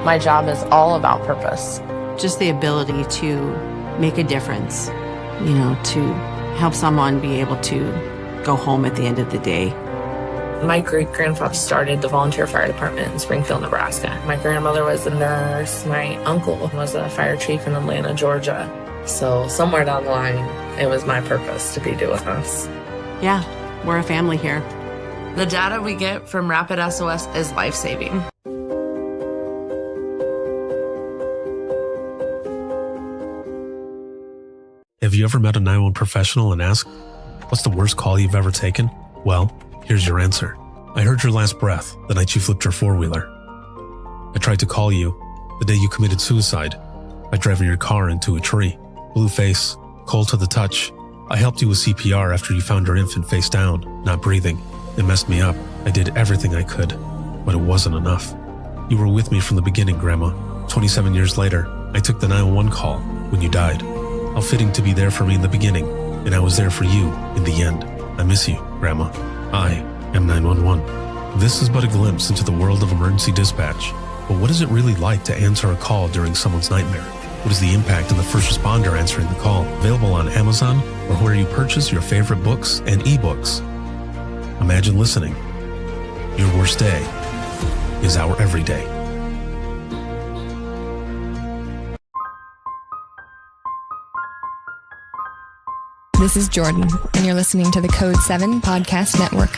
My job is all about purpose. Just the ability to make a difference, to help someone be able to go home at the end of the day. My great-grandfather started the volunteer fire department in Springfield, Nebraska. My grandmother was a nurse. My uncle was a fire chief in Atlanta, Georgia. So somewhere down the line, it was my purpose to be doing this. Yeah, we're a family here. The data we get from Rapid SOS is life-saving. Have you ever met a 911 professional and asked, what's the worst call you've ever taken? Well, here's your answer. I heard your last breath the night you flipped your four-wheeler. I tried to call you the day you committed suicide by driving your car into a tree. Blue face, cold to the touch. I helped you with CPR after you found your infant face down, not breathing. It messed me up. I did everything I could, but it wasn't enough. You were with me from the beginning, Grandma. 27 years later, I took the 911 call when you died. How fitting to be there for me in the beginning, and I was there for you in the end. I miss you, Grandma. I am 911. This is but a glimpse into the world of emergency dispatch. But what is it really like to answer a call during someone's nightmare? What is the impact of the first responder answering the call? Available on Amazon or where you purchase your favorite books and ebooks. Imagine listening. Your worst day is our everyday. This is Jordan, and you're listening to the Code 7 Podcast Network.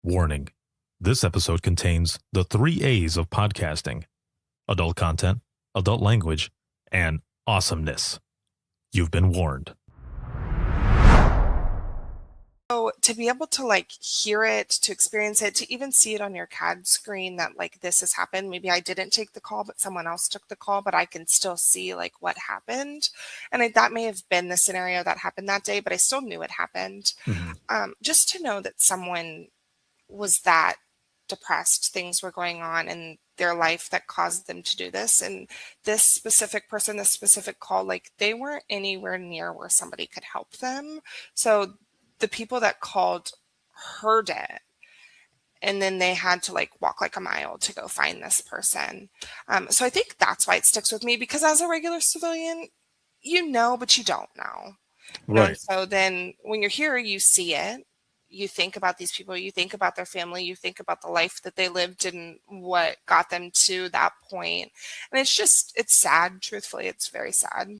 Warning. This episode contains the 3 A's of podcasting: adult content, adult language, and awesomeness. You've been warned. So to be able to hear it, to experience it, to even see it on your CAD screen that this has happened. Maybe I didn't take the call, but someone else took the call, but I can still see what happened. And that may have been the scenario that happened that day, but I still knew it happened. Mm-hmm. Just to know that someone was that depressed, things were going on in their life that caused them to do this. And this specific person, this specific call, they weren't anywhere near where somebody could help them. So the people that called heard it, and then they had to walk a mile to go find this person. So I think that's why it sticks with me, because as a regular civilian, but you don't know. Right. And so then when you're here, you see it, you think about these people, you think about their family, you think about the life that they lived and what got them to that point. And it's sad, truthfully, it's very sad.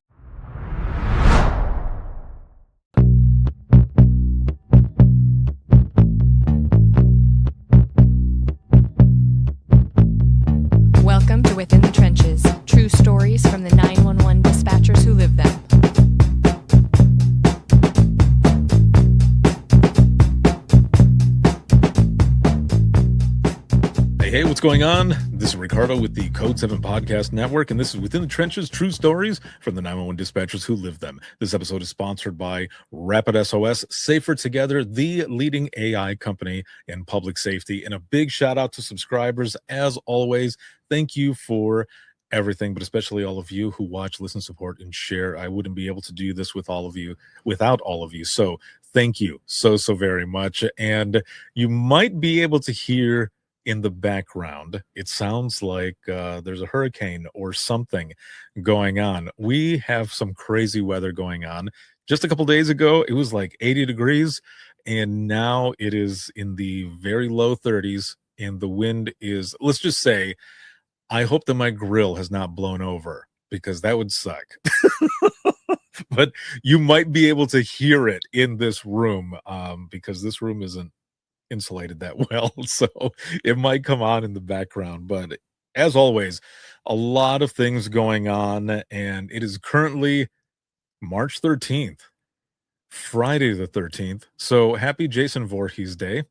Welcome to Within the Trenches, true stories from the 911 dispatchers who live them. Hey, what's going on? This is Ricardo with the Code 7 Podcast Network, and this is Within the Trenches, true stories from the 911 dispatchers who live them. This episode is sponsored by Rapid SOS, Safer Together, the leading AI company in public safety. And a big shout out to subscribers. As always, thank you for everything, but especially all of you who watch, listen, support, and share. I wouldn't be able to do this without all of you. So thank you so very much. And you might be able to hear in the background, it sounds like there's a hurricane or something going on. We have some crazy weather going on. Just a couple days ago, it was 80 degrees, and now it is in the very low 30s, and the wind is, let's just say, I hope that my grill has not blown over, because that would suck. But you might be able to hear it in this room, because this room isn't insulated that well, so it might come on in the background. But as always, a lot of things going on, and it is currently March 13th, Friday the 13th. So happy Jason Voorhees Day.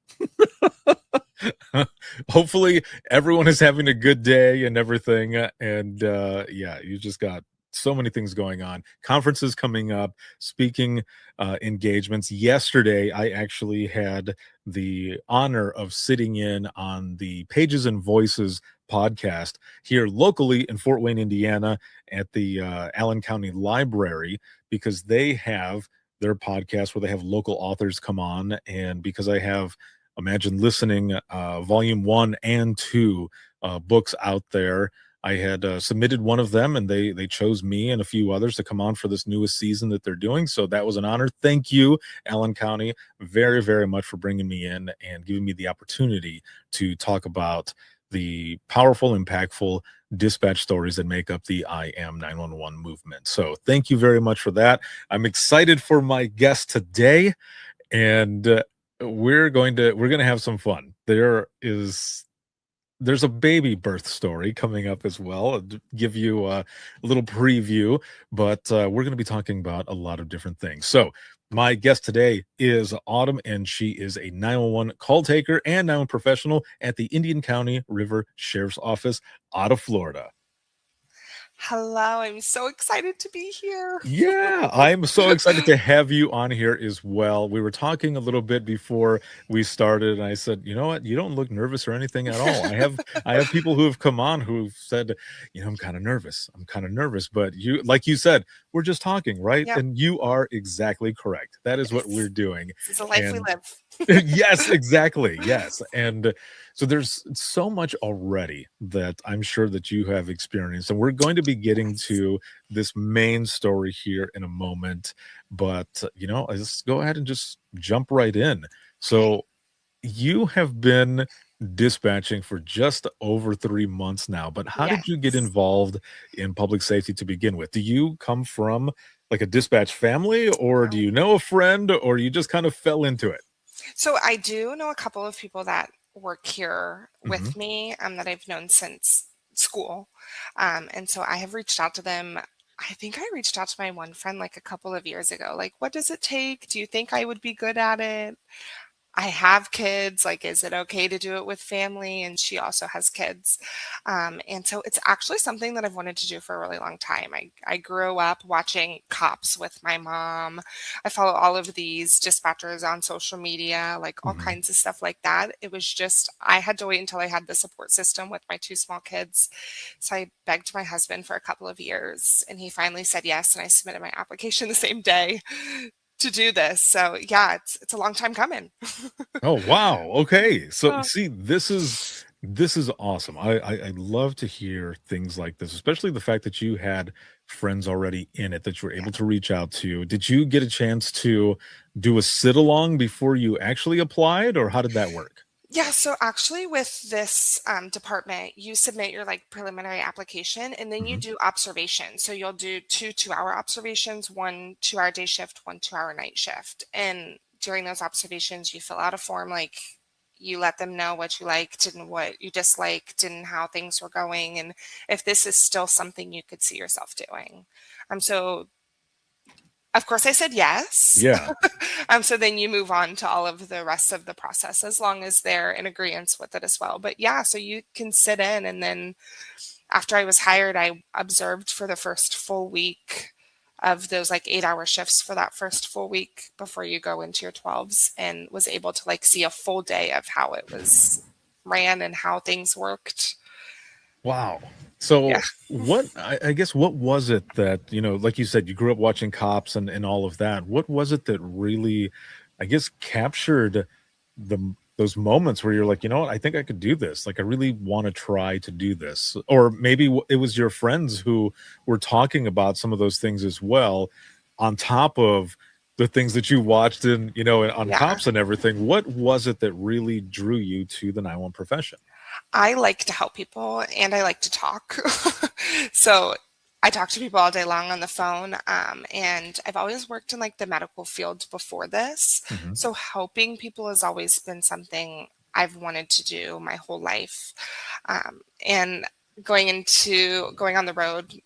Hopefully everyone is having a good day and everything, and you just got so many things going on. Conferences coming up, speaking engagements. Yesterday, I actually had the honor of sitting in on the Pages and Voices podcast here locally in Fort Wayne, Indiana, at the Allen County Library, because they have their podcast where they have local authors come on. And because I have Imagine Listening, volume 1 and 2 books out there. I had submitted one of them, and they chose me and a few others to come on for this newest season that they're doing. So that was an honor. Thank you, Allen County, very, very much for bringing me in and giving me the opportunity to talk about the powerful, impactful dispatch stories that make up the I Am 911 movement. So thank you very much for that. I'm excited for my guest today, and we're going to have some fun. There's a baby birth story coming up as well. I'll give you a little preview, but we're going to be talking about a lot of different things. So my guest today is Autumn, and she is a 911 call taker and 911 professional at the Indian County River Sheriff's Office out of Florida. Hello, I'm so excited to be here. Yeah, I'm so excited to have you on here as well. We were talking a little bit before we started, and I said, you know what, you don't look nervous or anything at all. I have people who have come on who've said, I'm kind of nervous. But you, like you said, we're just talking, right? Yep. And you are exactly correct. That is what we're doing. This is a life we And live. yes, exactly. Yes. And so there's so much already that I'm sure that you have experienced. And we're going to be getting to this main story here in a moment. But, let's go ahead and just jump right in. So you have been dispatching for just over 3 months now. But how did you get Yes. involved in public safety to begin with? Do you come from like a dispatch family, or do you know a friend, or you just kind of fell into it? So I do know a couple of people that work here Mhm. with me that I've known since school. And so I have reached out to them. I think I reached out to my one friend like a couple of years ago. Like, what does it take? Do you think I would be good at it? I have kids. Like, is it okay to do it with family? And she also has kids. And so it's actually something that I've wanted to do for a really long time. I grew up watching Cops with my mom. I follow all of these dispatchers on social media, like all Mhm. kinds of stuff like that. It was just, I had to wait until I had the support system with my two small kids. So I begged my husband for a couple of years, and he finally said yes. And I submitted my application the same day to do this. So yeah, it's a long time coming. Oh, wow. Okay. So Oh, see, this is awesome. I love to hear things like this, especially the fact that you had friends already in it that you were yeah. able to reach out to. Did you get a chance to do a sit along before you actually applied, or how did that work? Yeah, so actually with this department, you submit your like preliminary application and then you Mhm. do observations. So you'll do two 2-hour observations, one 2-hour day shift, one 2-hour night shift. And during those observations, you fill out a form like you let them know what you liked and what you disliked and how things were going and if this is still something you could see yourself doing. So of course I said yes. Yeah. So then you move on to all of the rest of the process as long as they're in agreement with it as well. But yeah, so you can sit in and then after I was hired, I observed for the first full week of those like 8-hour shifts for that first full week before you go into your 12s and was able to like see a full day of how it was ran and how things worked. Wow. Yeah. So I guess what was it that, like you said, you grew up watching Cops and all of that. What was it that really, I guess, captured those moments where you're like, you know what, I think I could do this. Like, I really want to try to do this. Or maybe it was your friends who were talking about some of those things as well, on top of the things that you watched on Yeah. Cops and everything. What was it that really drew you to the 911 profession? I like to help people and I like to talk. So I talk to people all day long on the phone. And I've always worked in like the medical field before this. Mhm. So helping people has always been something I've wanted to do my whole life. And going on the road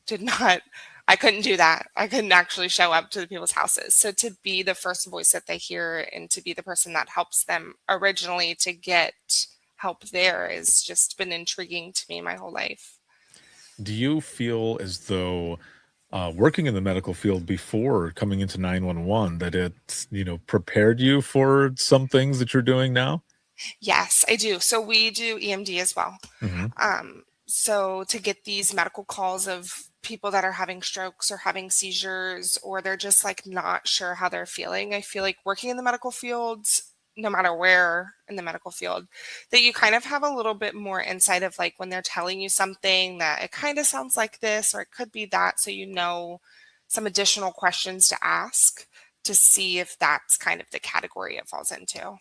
I couldn't do that. I couldn't actually show up to the people's houses. So to be the first voice that they hear and to be the person that helps them originally to get help there has just been intriguing to me my whole life. Do you feel as though working in the medical field before coming into 911 that it, prepared you for some things that you're doing now? Yes, I do. So we do EMD as well. Mhm. So to get these medical calls of people that are having strokes or having seizures or they're just like not sure how they're feeling, I feel like working in the medical field no matter where in the medical field, that you kind of have a little bit more insight of like when they're telling you something that it kind of sounds like this or it could be that. So you know some additional questions to ask to see if that's kind of the category it falls into.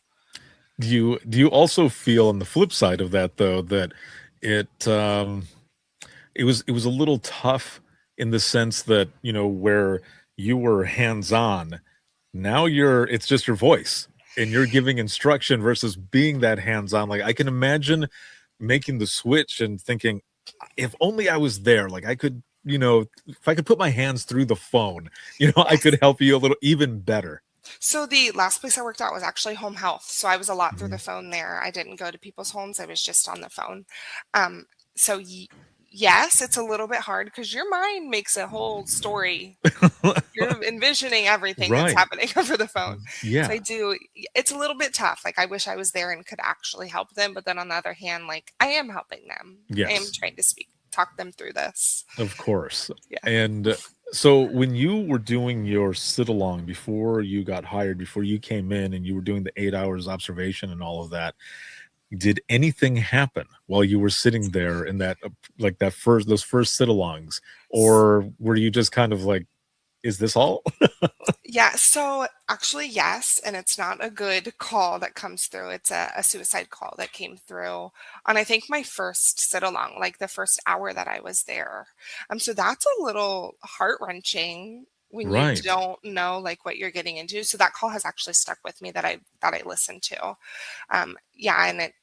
Do you also feel on the flip side of that though that it it was a little tough in the sense that, where you were hands-on, now it's just your voice and you're giving instruction versus being that hands-on. Like I can imagine making the switch and thinking, if only I was there, like I could, if I could put my hands through the phone, I could Yes. help you a little even better. So the last place I worked at was actually home health. So I was a lot through the Mhm. phone there. I didn't go to people's homes. I was just on the phone. So yes, it's a little bit hard because your mind makes a whole story. You're envisioning everything that's Right. happening over the phone. So Yeah. I do. It's a little bit tough. Like I wish I was there and could actually help them. But then on the other hand, like I am helping them. I am Yes. trying to talk them through this. Of course. Yeah. And so when you were doing your sit along before you got hired, before you came in and you were doing the 8 hours observation and all of that, did anything happen while you were sitting there in that, like those first sit alongs? Or were you just kind of like, is this all? Yeah, so actually, yes, and it's not a good call that comes through. It's a suicide call that came through on I think my first sit along, like the first hour that I was there. So that's a little heart wrenching when you Right. don't know like what you're getting into. So that call has actually stuck with me that I listened to. Yeah, and it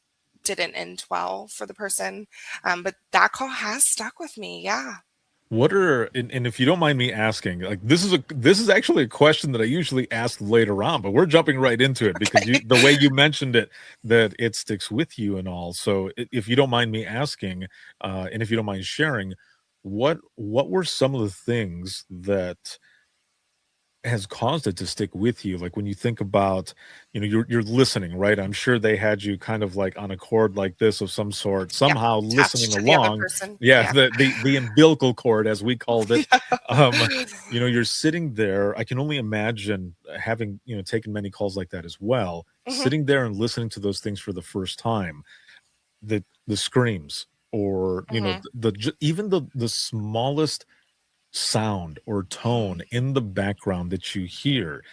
didn't end well for the person. But that call has stuck with me. Yeah. What are and if you don't mind me asking, like this is actually a question that I usually ask later on, but we're jumping right into it because Okay. the way you mentioned it, that it sticks with you and all. So if you don't mind me asking, and if you don't mind sharing, what were some of the things that has caused it to stick with you? Like when you think about, you're listening, right? I'm sure they had you kind of like on a cord like this of some sort, Yeah. somehow Attached listening to the other along. person. Yeah, Yeah. the umbilical cord, as we called it. Um, Yeah. you're sitting there. I can only imagine having, taken many calls like that as well, Mhm. sitting there and listening to those things for the first time, the screams or, Mhm. even the smallest sound or tone Mhm. in the background that you hear.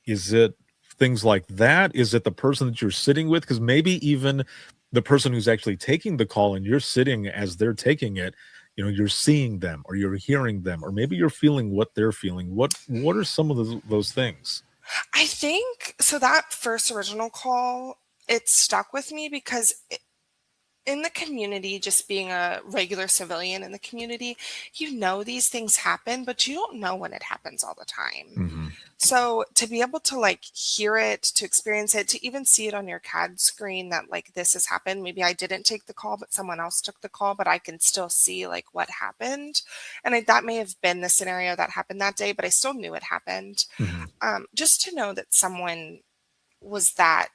Is it things like that? Is it the person that you're sitting with? Because maybe even the person who's actually taking the call and you're sitting as they're taking it, you're seeing them or you're hearing them, or maybe you're feeling what they're feeling. What are some of those things? I think so that first original call, it stuck with me because in the community, just being a regular civilian in the community, these things happen, but you don't know when it happens all the time. Hmm. So to be able to like hear it, to experience it, to even see it on your CAD screen that like this has happened. Maybe I didn't take the call, but someone else took the call, but I can still see like what happened. And that may have been the scenario that happened that day, but I still knew it happened. Hmm. Just to know that someone was that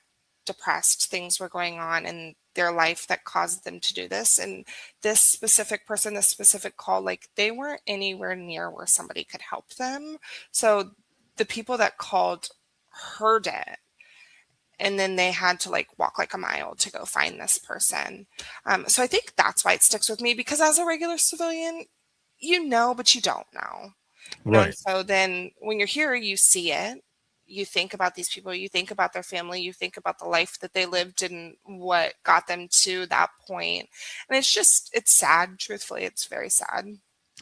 depressed, things were going on in their life that caused them to do this. And this specific person, this specific call, like they weren't anywhere near where somebody could help them. So the people that called heard it. And then they had to like walk like a mile to go find this person. So I think that's why it sticks with me because as a regular civilian, but you don't know. And Right. so then when you're here, you see it, you think about these people, you think about their family, you think about the life that they lived and what got them to that point. And it's sad, truthfully, it's very sad.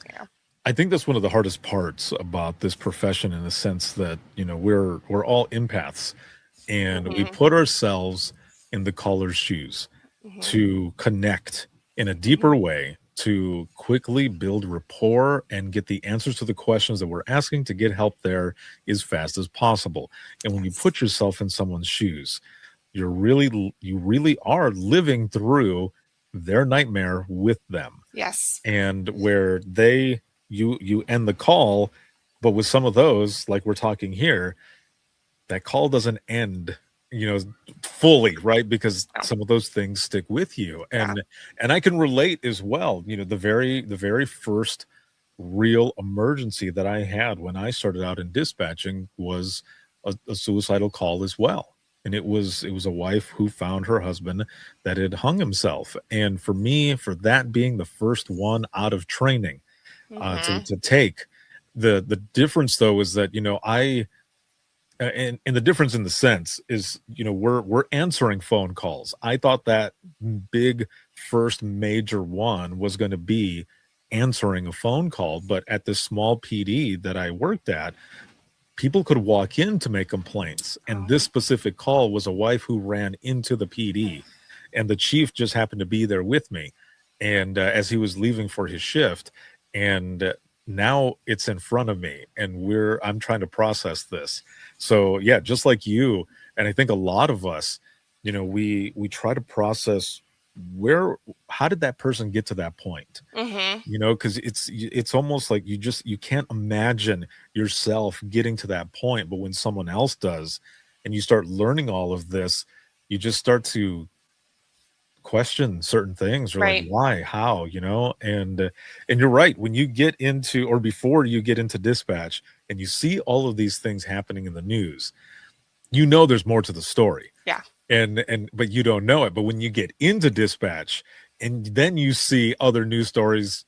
Yeah. I think that's one of the hardest parts about this profession, in the sense that, we're all empaths and we Hmm. put ourselves in the caller's shoes Hmm. to connect in a Hmm. deeper way, to quickly build rapport and get the answers to the questions that we're asking, to get help there as fast as possible. And when you Yes. put yourself in someone's shoes, you really are living through their nightmare with them. Yes. And where you end the call, but with some of those, like we're talking here, that call doesn't end, you know, fully, right? Because No. some of those things stick with you. Yeah. And I can relate as well. The very first real emergency that I had when I started out in dispatching was a suicidal call as well. and it was a wife who found her husband that had hung himself. And for me, for that being the first one out of training, Hmm. to take, the difference though is that, I and the difference in the sense is, we're answering phone calls. I thought that big first major one was going to be answering a phone call, but at this small PD that I worked at, people could walk in to make complaints, and this Oh, specific call was a wife who ran into the PD, and the chief just happened to be there with me, and as he was leaving for his shift, and now it's in front of me, and I'm trying to process this. So yeah, just like you, and I think a lot of us, we try to process where how did that person get to that point, hmm. because it's almost like you can't imagine yourself getting to that point, but when someone else does, and you start learning all of this, you just start to question certain things, or like, Right. why, how, and you're right, when you get into, or before you get into dispatch and you see all of these things happening in the news, there's more to the story, Yeah. and but you don't know it. But when you get into dispatch and then you see other news stories,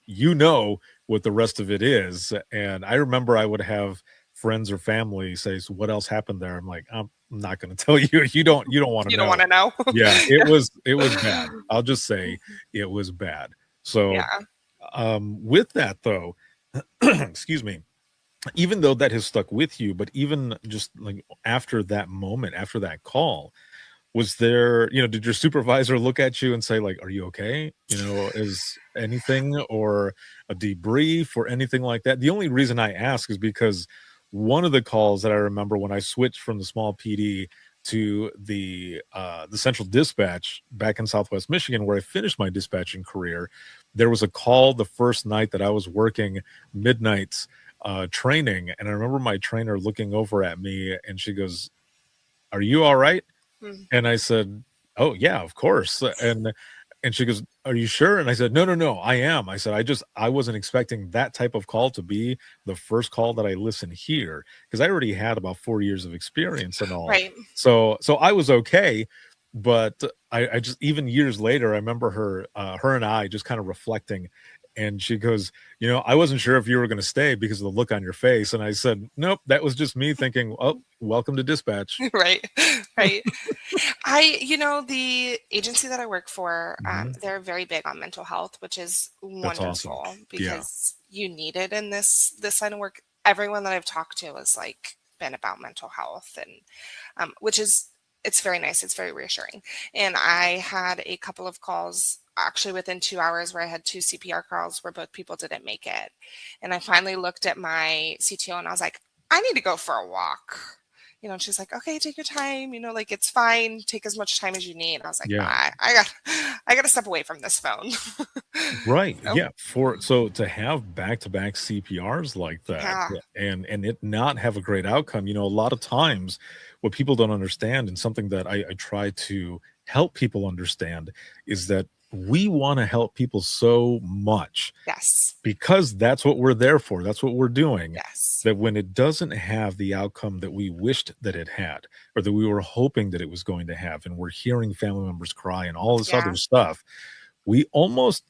what the rest of it is. And I remember I would have friends or family say, so what else happened there? I'm like, I'm not going to tell you. You don't want to You don't know. want to know. Yeah, Yeah. it was bad. I'll just say it was bad. So Yeah. with that though, excuse me, even though that has stuck with you, but even just like after that moment, after that call, was there, did your supervisor look at you and say, like, are you okay? Is anything, or a debrief or anything like that? The only reason I ask is because one of the calls that I remember when I switched from the small PD to the central dispatch back in Southwest Michigan, where I finished my dispatching career, there was a call the first night that I was working midnights training. And I remember my trainer looking over at me and she goes, are you all right? Mm. And I said, "Oh, yeah, of course." And she goes, "Are you sure?" And I said, "No, no, no, I am." I said, I wasn't expecting that type of call to be the first call that I listen here, because I already had about 4 years of experience and all. Right. So I was okay, but I just, even years later, I remember her and I just kind of reflecting, and she goes, I wasn't sure if you were going to stay because of the look on your face. And I said, nope, that was just me thinking, oh, welcome to dispatch. Right. Right. The agency that I work for, Mhm. they're very big on mental health, which is That's awesome. wonderful Yeah. because you need it in this line of work. Everyone that I've talked to has like been about mental health, and which is it's very nice. It's very reassuring. And I had a couple of calls actually within 2 hours where I had two CPR calls where both people didn't make it, and I finally looked at my CTO and I was like, I need to go for a walk. And she's like, okay, take your time, like it's fine. Take as much time as you need. And I was like, Yeah. I got to step away from this phone. Right. So, Yeah. So to have back-to-back CPRs like that, yeah. and it not have a great outcome, a lot of times what people don't understand, and something that I try to help people understand, is that we want to help people so much Yes. because that's what we're there for. That's what we're doing. Yes. That when it doesn't have the outcome that we wished that it had, or that we were hoping that it was going to have, and we're hearing family members cry and all this Yeah. other stuff, we almost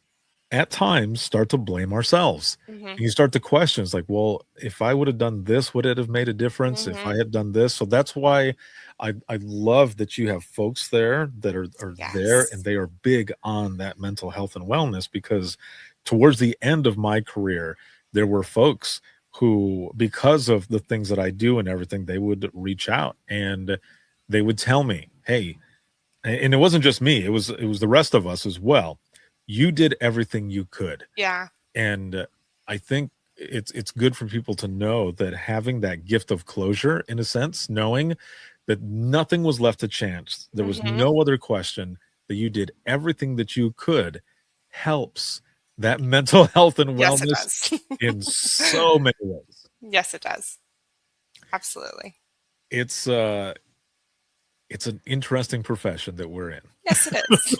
at times start to blame ourselves. Hmm. And you start to question, it's like, well, if I would have done this, would it have made a difference? If I Hmm. had done this. So that's why I love that you have folks there that are there, and Yes. they are big on that mental health and wellness, because towards the end of my career, there were folks who, because of the things that I do and everything, they would reach out and they would tell me, hey, and it wasn't just me, it was the rest of us as well. You did everything you could. Yeah. And I think it's good for people to know that, having that gift of closure, in a sense, knowing that nothing was left to chance, there was Hmm. no other question, that you did everything that you could, helps that mental health and Yes, it wellness does. in so many ways. Yes, it does. Absolutely. It's uh it's an interesting profession that we're in. Yes, it is.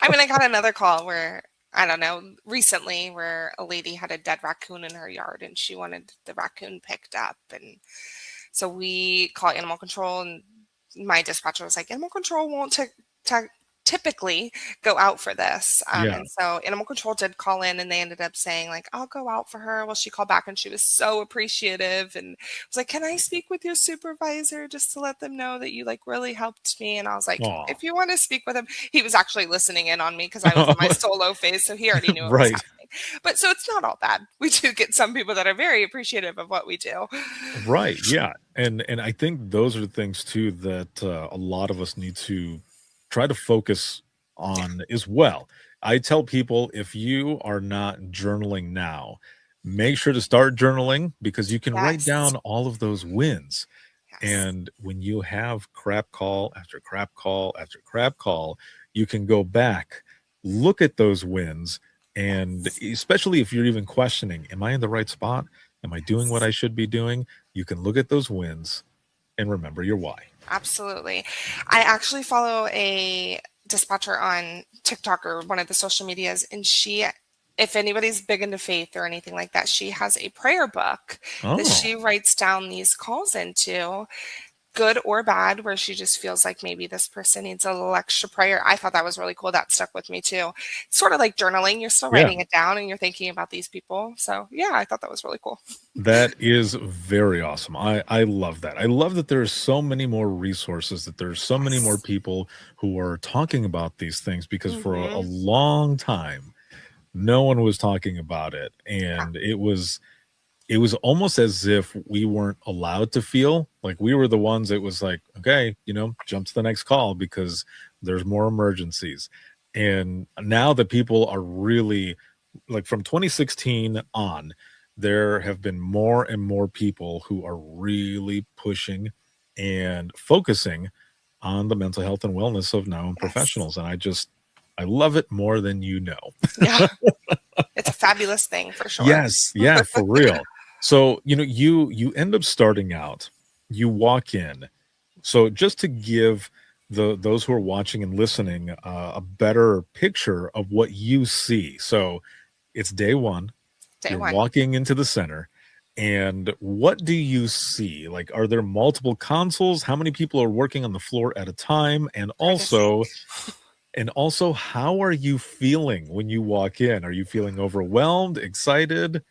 I mean, I got another call where, I don't know, recently, where a lady had a dead raccoon in her yard and she wanted the raccoon picked up. And so we call animal control, and my dispatcher was like, animal control won't typically go out for this. Yeah. And so animal control did call in, and they ended up saying like, I'll go out for her. Well, she called back and she was so appreciative and was like, can I speak with your supervisor just to let them know that you like really helped me? And I was like, Aw. if you want to speak with him, he was actually listening in on me because I was in my solo phase. So he already knew what was Right. happening. But so it's not all bad. We do get some people that are very appreciative of what we do. Right. Yeah. And I think those are the things too that a lot of us need to try to focus on as well. I tell people, if you are not journaling now, make sure to start journaling, because you can write Yes. down all of those wins. Yes. And when you have crap call after crap call after crap call, you can go back, look at those wins, and especially if you're even questioning, am I in the right spot? Am I doing what I should be doing? You can look at those wins and remember your why. Absolutely. I actually follow a dispatcher on TikTok or one of the social medias, and she, if anybody's big into faith or anything like that, she has a prayer book that Oh, she writes down these calls into, good or bad, where she just feels like maybe this person needs a little extra prayer. I thought that was really cool. That stuck with me too. It's sort of like journaling. You're still yeah. writing it down and you're thinking about these people. So yeah, I thought that was really cool. That is very awesome. I love that. I love that there's so many more resources, that there's so many more Yes. people who are talking about these things, because for a Mhm. long time, no one was talking about it. Yeah. And it was almost as if we weren't allowed to feel like we were the ones that was like, okay, jump to the next call because there's more emergencies. And now that people are really, like, from 2016 on, there have been more and more people who are really pushing and focusing on the mental health and wellness of now Yes. professionals. And I love it more than you know. Yeah. It's a fabulous thing for sure. Yes, yeah, for real. So, you end up starting out, you walk in. So just to give those who are watching and listening a better picture of what you see. So it's day one, Day you're one. walking into the center, and what do you see? Like, are there multiple consoles? How many people are working on the floor at a time? And Trying to also, think. how are you feeling when you walk in? Are you feeling overwhelmed, excited?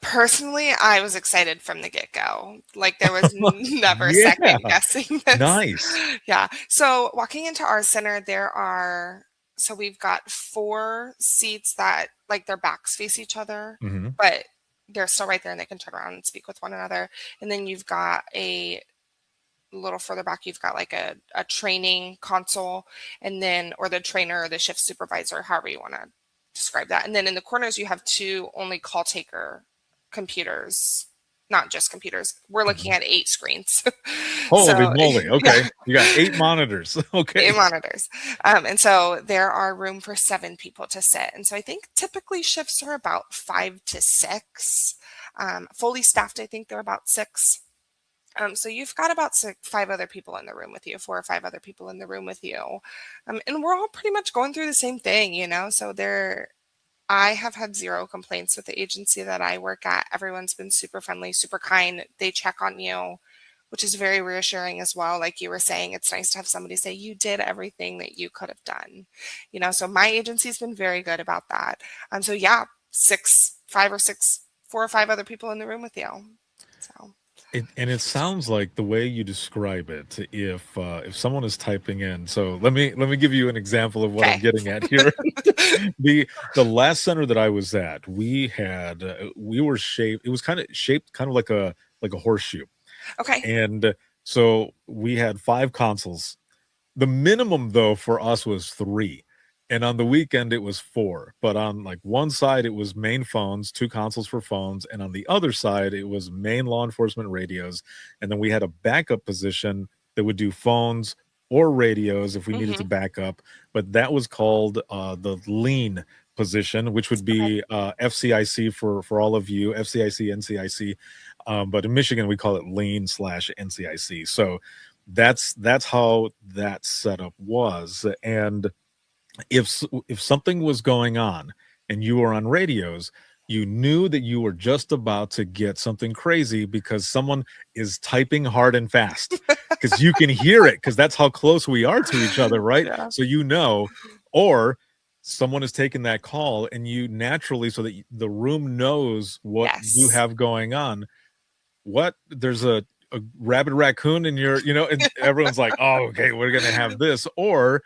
Personally, I was excited from the get-go. Like there was never Yeah, second guessing this. nice. Yeah. So walking into our center, we've got 4 seats that like their backs face each other, Hmm. but they're still right there and they can turn around and speak with one another. And then you've got a little further back, you've got like a training console, and then, or the trainer or the shift supervisor, however you want to describe that. And then in the corners, you have 2 only call taker computers, not just computers. We're looking at 8 screens. Holy So, moly. Okay. yeah, You got 8 monitors. Okay. 8 monitors. And so there are room for 7 people to sit. And so I think typically shifts are about 5 to 6. Fully staffed, I think they're about 6. So you've got about 5 other people in the room with you, 4 or 5 other people in the room with you. And we're all pretty much going through the same thing, So I have had 0 complaints with the agency that I work at. Everyone's been super friendly, super kind. They check on you, which is very reassuring as well. Like you were saying, it's nice to have somebody say you did everything that you could have done. So my agency's been very good about that. So yeah, 4 or 5 other people in the room with you. So. And it sounds like the way you describe it, if someone is typing in, so let me give you an example of what I'm getting at here. the last center that I was at, we were shaped, it was kind of shaped kind of like a horseshoe. Okay. And so we had 5 consoles. The minimum though for us was 3. And on the weekend it was 4. But on like one side it was main phones, 2 consoles for phones, and on the other side it was main law enforcement radios. And then we had a backup position that would do phones or radios if we needed to back up. But that was called the lean position, which would be FCIC for all of you, FCIC, NCIC. But in Michigan we call it lean/NCIC. So that's how that setup was. And if something was going on and you were on radios, you knew that you were just about to get something crazy because someone is typing hard and fast. because you can hear it, because that's how close we are to each other, right? Yeah. So or someone is taking that call, and you naturally, so that the room knows what you Yes. have going on. What, there's a rabid raccoon in your, and everyone's like, oh, okay, we're gonna have this. Or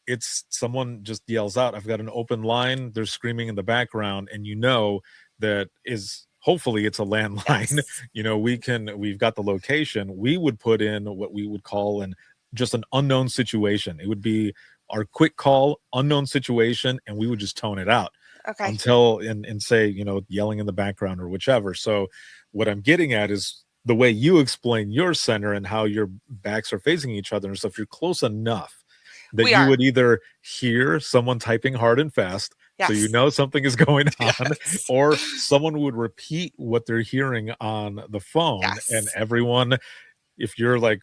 it's someone just yells out, I've got an open line, they're screaming in the background, and that is, hopefully it's a landline. Yes. We've got the location. We would put in what we would call just an unknown situation. It would be our quick call, unknown situation, and we would just tone it out Okay. until and say, yelling in the background or whichever. So what I'm getting at is the way you explain your center and how your backs are facing each other and stuff. You're close enough that We you are. would either hear someone typing hard and fast, so Yes. something is going on, Yes. or someone would repeat what they're hearing on the phone, Yes. and everyone, if you're like,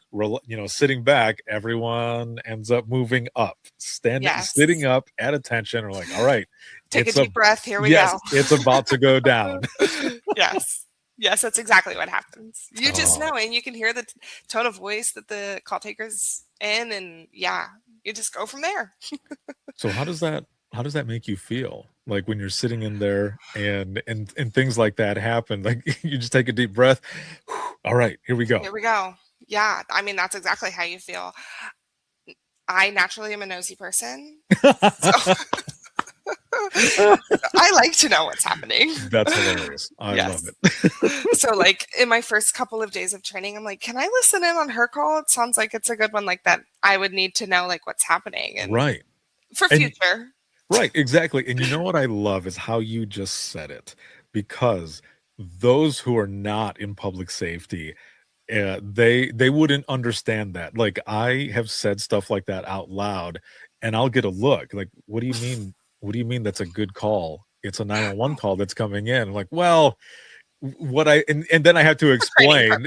sitting back, everyone ends up moving up, Yes. sitting up at attention, or like, all right, Take a it's deep breath. Here we yes, go. it's about to go down. Yes. Yes, that's exactly what happens. You just Oh. know, and you can hear the tone of voice that the call taker's in, and yeah, you just go from there. So how does that make you feel? Like when you're sitting in there and things like that happen, like you just take a deep breath. All right, here we go. Here we go. Yeah, I mean, that's exactly how you feel. I naturally am a nosy person. So I like to know what's happening. That's hilarious. I Yes. love it. So like in my first couple of days of training, I'm like, can I listen in on her call? It sounds like it's a good one, like that. I would need to know like what's happening and Right. for And- future. Right, exactly. And you know what I love is how you just said it, because those who are not in public safety, they wouldn't understand that. Like, I have said stuff like that out loud, and I'll get a look like, what do you mean? What do you mean that's a good call? It's a 911 call that's coming in. I'm like, well, what and then I have to explain,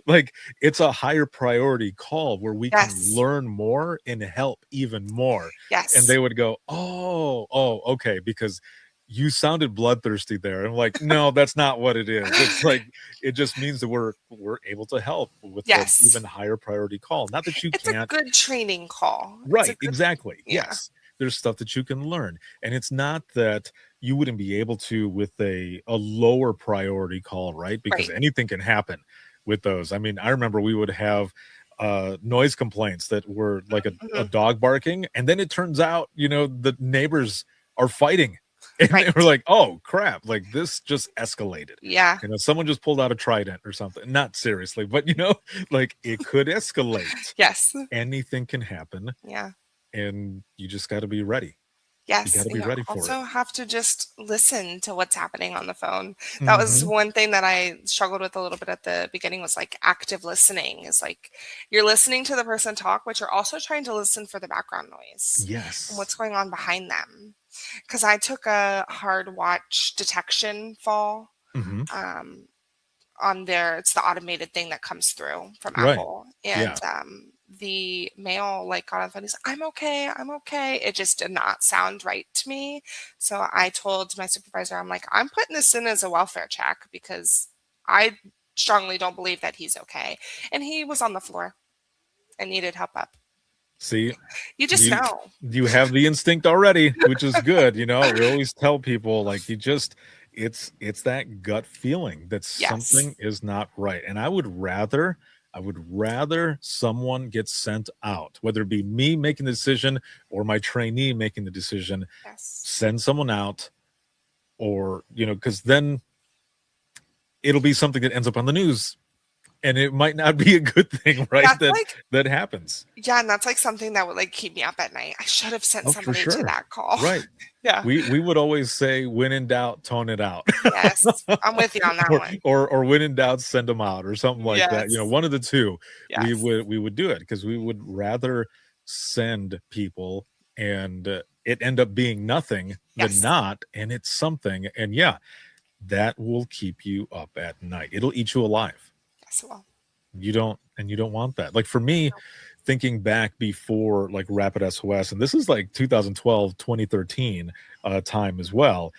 like, it's a higher priority call where we can Yes. learn more and help even more. Yes. And they would go, oh, okay, because you sounded bloodthirsty there. I'm like, no, that's not what it is. It's like, it just means that we're able to help with Yes. the even higher priority call. Not that you It's can't. a good training call. It's a Right, good- exactly. yeah. Yes. There's stuff that you can learn. And it's not that you wouldn't be able to with a lower priority call, right? Because Right. anything can happen with those. I mean, I remember we would have noise complaints that were like a Mhm. dog barking, and then it turns out, the neighbors are fighting. And Right. we're like, oh crap, like this just escalated. Yeah. Someone just pulled out a trident or something. Not seriously, but like it could escalate. Yes. Anything can happen, Yeah. and you just got to be ready. Yes. gotta be and ready for also it. have to just listen to what's happening on the phone. That was Mhm. one thing that I struggled with a little bit at the beginning, was like active listening. Is like you're listening to the person talk, but you're also trying to listen for the background noise Yes. and what's going on behind them. Because I took a hard watch detection fall Mhm. on it's the automated thing that comes through from Right. Apple. And the male like got on the phone, he's like, I'm okay. It just did not sound right to me. So I told my supervisor, I'm like, I'm putting this in as a welfare check because I strongly don't believe that he's okay. And he was on the floor and needed help up. See, You just You- know. you have the instinct already, which is good. We always tell people, like, it's that gut feeling that Yes. something is not right. And I would rather someone get sent out, whether it be me making the decision or my trainee making the decision. Yes. Send someone out, or because then it'll be something that ends up on the news, and it might not be a good thing, right? That's that happens. Yeah, and that's like something that would like keep me up at night. I should have sent Oh, for somebody to sure. that call. Right. Yeah. We would always say, when in doubt, tone it out. Yes. I'm with you on that one. or when in doubt, send them out, or something like that. Yes. One of the two. Yes. We would do it, because we would rather send people and it end up being nothing Yes. than not, and it's something. And yeah, that will keep you up at night. It'll eat you alive. Yes, well. You don't want that. Like for me, thinking back before like Rapid SOS, and this is like 2012, 2013 time as well.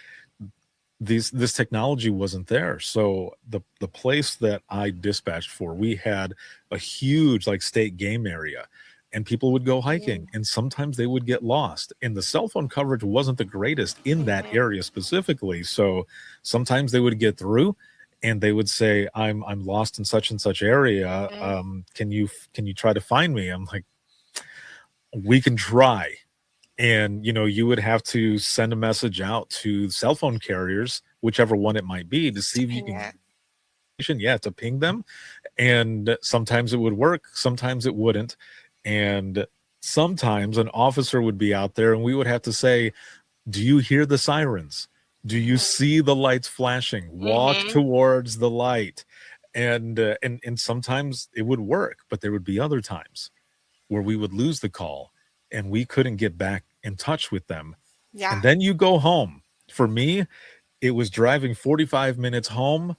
this technology wasn't there. So the place that I dispatched for, we had a huge like state game area, and people would go hiking, and sometimes they would get lost, and the cell phone coverage wasn't the greatest in that area specifically. So sometimes they would get through, and they would say, I'm lost in such and such area. Can you try to find me? I'm like, we can try. And you would have to send a message out to cell phone carriers, whichever one it might be, to see if you can to ping them. And sometimes it would work, sometimes it wouldn't. And sometimes an officer would be out there, and we would have to say, do you hear the sirens? Do you see the lights flashing? Walk towards the light. And sometimes it would work, but there would be other times where we would lose the call and we couldn't get back in touch with them. And then you go home. For me, it was driving 45 minutes home,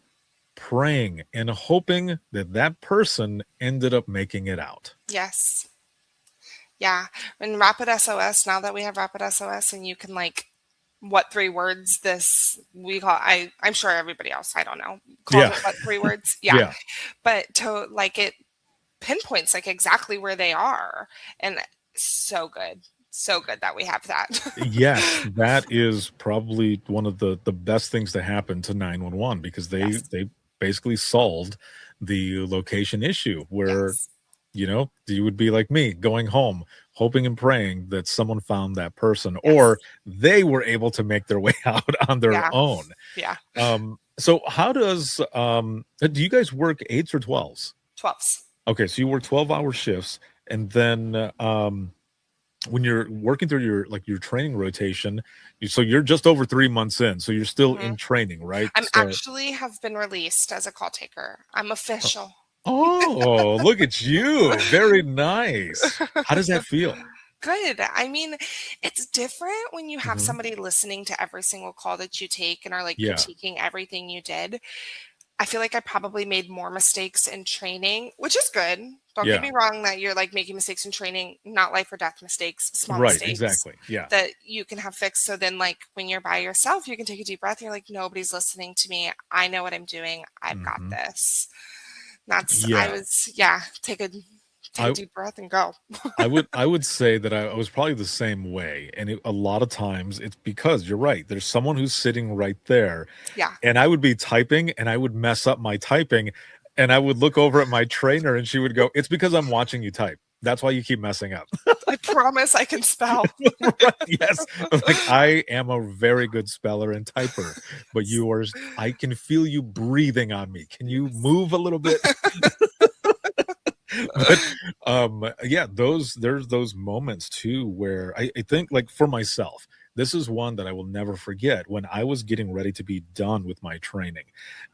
praying and hoping that that person ended up making it out. Yes. Yeah. And Rapid SOS, now that we have Rapid SOS and you can like, what 3 words this we call, I'm sure everybody else, I don't know, calls it what 3 words. Yeah. But to like, it pinpoints like exactly where they are. And so good that we have that. Yes, that is probably one of the best things to happen to 911, because they basically solved the location issue where you would be like me, going home hoping and praying that someone found that person, or they were able to make their way out on their own. So how does do you guys work 8s or 12s? 12s. Okay, so you work 12-hour shifts, and then when you're working through your training rotation, so you're just over 3 months in, so you're still in training, right? I'm actually have been released as a call taker. I'm official. Oh, look at you. Very nice. How does that feel? Good. I mean, it's different when you have somebody listening to every single call that you take and are like critiquing everything you did. I feel like I probably made more mistakes in training, which is good. Don't get me wrong that you're like making mistakes in training, not life or death mistakes, small mistakes. Exactly. Yeah. That you can have fixed. So then like when you're by yourself, you can take a deep breath. You're like, nobody's listening to me. I know what I'm doing. I've got this. That's take a deep breath and go. I would say that I was probably the same way, and a lot of times it's because you're right. There's someone who's sitting right there, and I would be typing, and I would mess up my typing, and I would look over at my trainer, and she would go, "It's because I'm watching you type. That's why you keep messing up." I promise I can spell. Yes, like I am a very good speller and typer, but I can feel you breathing on me. Can you move a little bit? But there's those moments too where I think, like, for myself, this is one that I will never forget. When I was getting ready to be done with my training,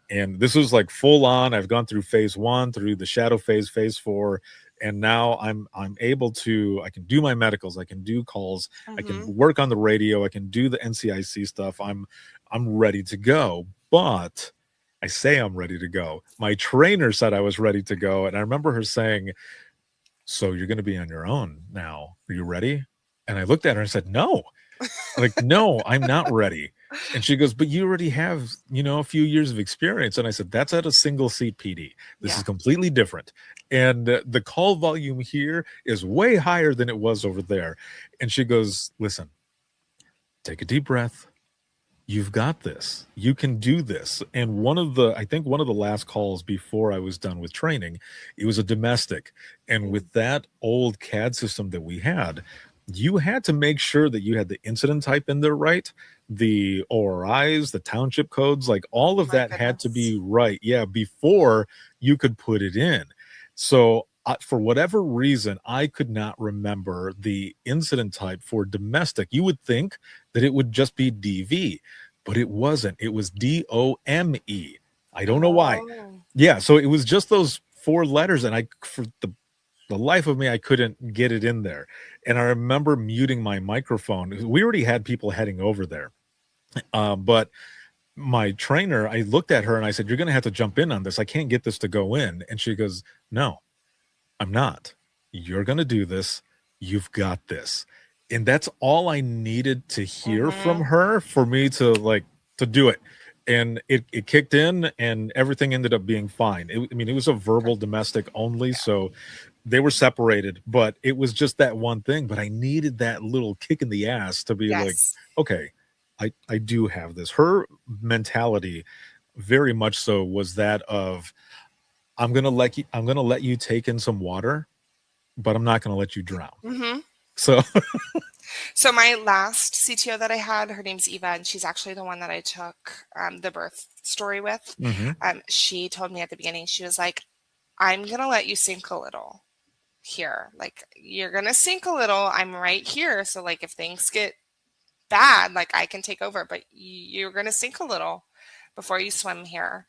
and this was like full on, I've gone through phase 1, through the shadow phase, phase 4, and now I'm able to, I can do my medicals, I can do calls, I can work on the radio, I can do the NCIC stuff. I'm ready to go. But I say I'm ready to go. My trainer said I was ready to go. And I remember her saying, "So you're going to be on your own now. Are you ready?" And I looked at her and said, "No." Like, "No, I'm not ready." And she goes, "But you already have, a few years of experience." And I said, "That's at a single seat PD. This is completely different. And the call volume here is way higher than it was over there." And she goes, "Listen, take a deep breath. You've got this. You can do this." And I think one of the last calls before I was done with training, it was a domestic. And with that old CAD system that we had, you had to make sure that you had the incident type in there right, the ORIs, the township codes, like all of that had to be right. Yeah, before you could put it in. So for whatever reason, I could not remember the incident type for domestic. You would think that it would just be DV, but it wasn't. It was DOME. I don't know why. Yeah, so it was just those 4 letters, and for the life of me, I couldn't get it in there. And I remember muting my microphone. We already had people heading over there, but my trainer, I looked at her and I said, "You're going to have to jump in on this. I can't get this to go in." And she goes, "No, I'm not. You're going to do this. You've got this." And that's all I needed to hear from her for me to do it. and it kicked in, and everything ended up being fine. I mean, it was a verbal domestic only, so they were separated, but it was just that one thing. But I needed that little kick in the ass to be like, Yes. okay, I do have this. Her mentality very much so was that of, I'm gonna let you take in some water, but I'm not gonna let you drown. Hmm. So So my last CTO that I had, her name's Eva, and she's actually the one that I took the birth story with. mhm, She told me at the beginning, she was like, I'm going to let you sink a little here. Like, you're going to sink a little. I'm right here. So, like, if things get bad, like, I can take over, but you're going to sink a little before you swim here.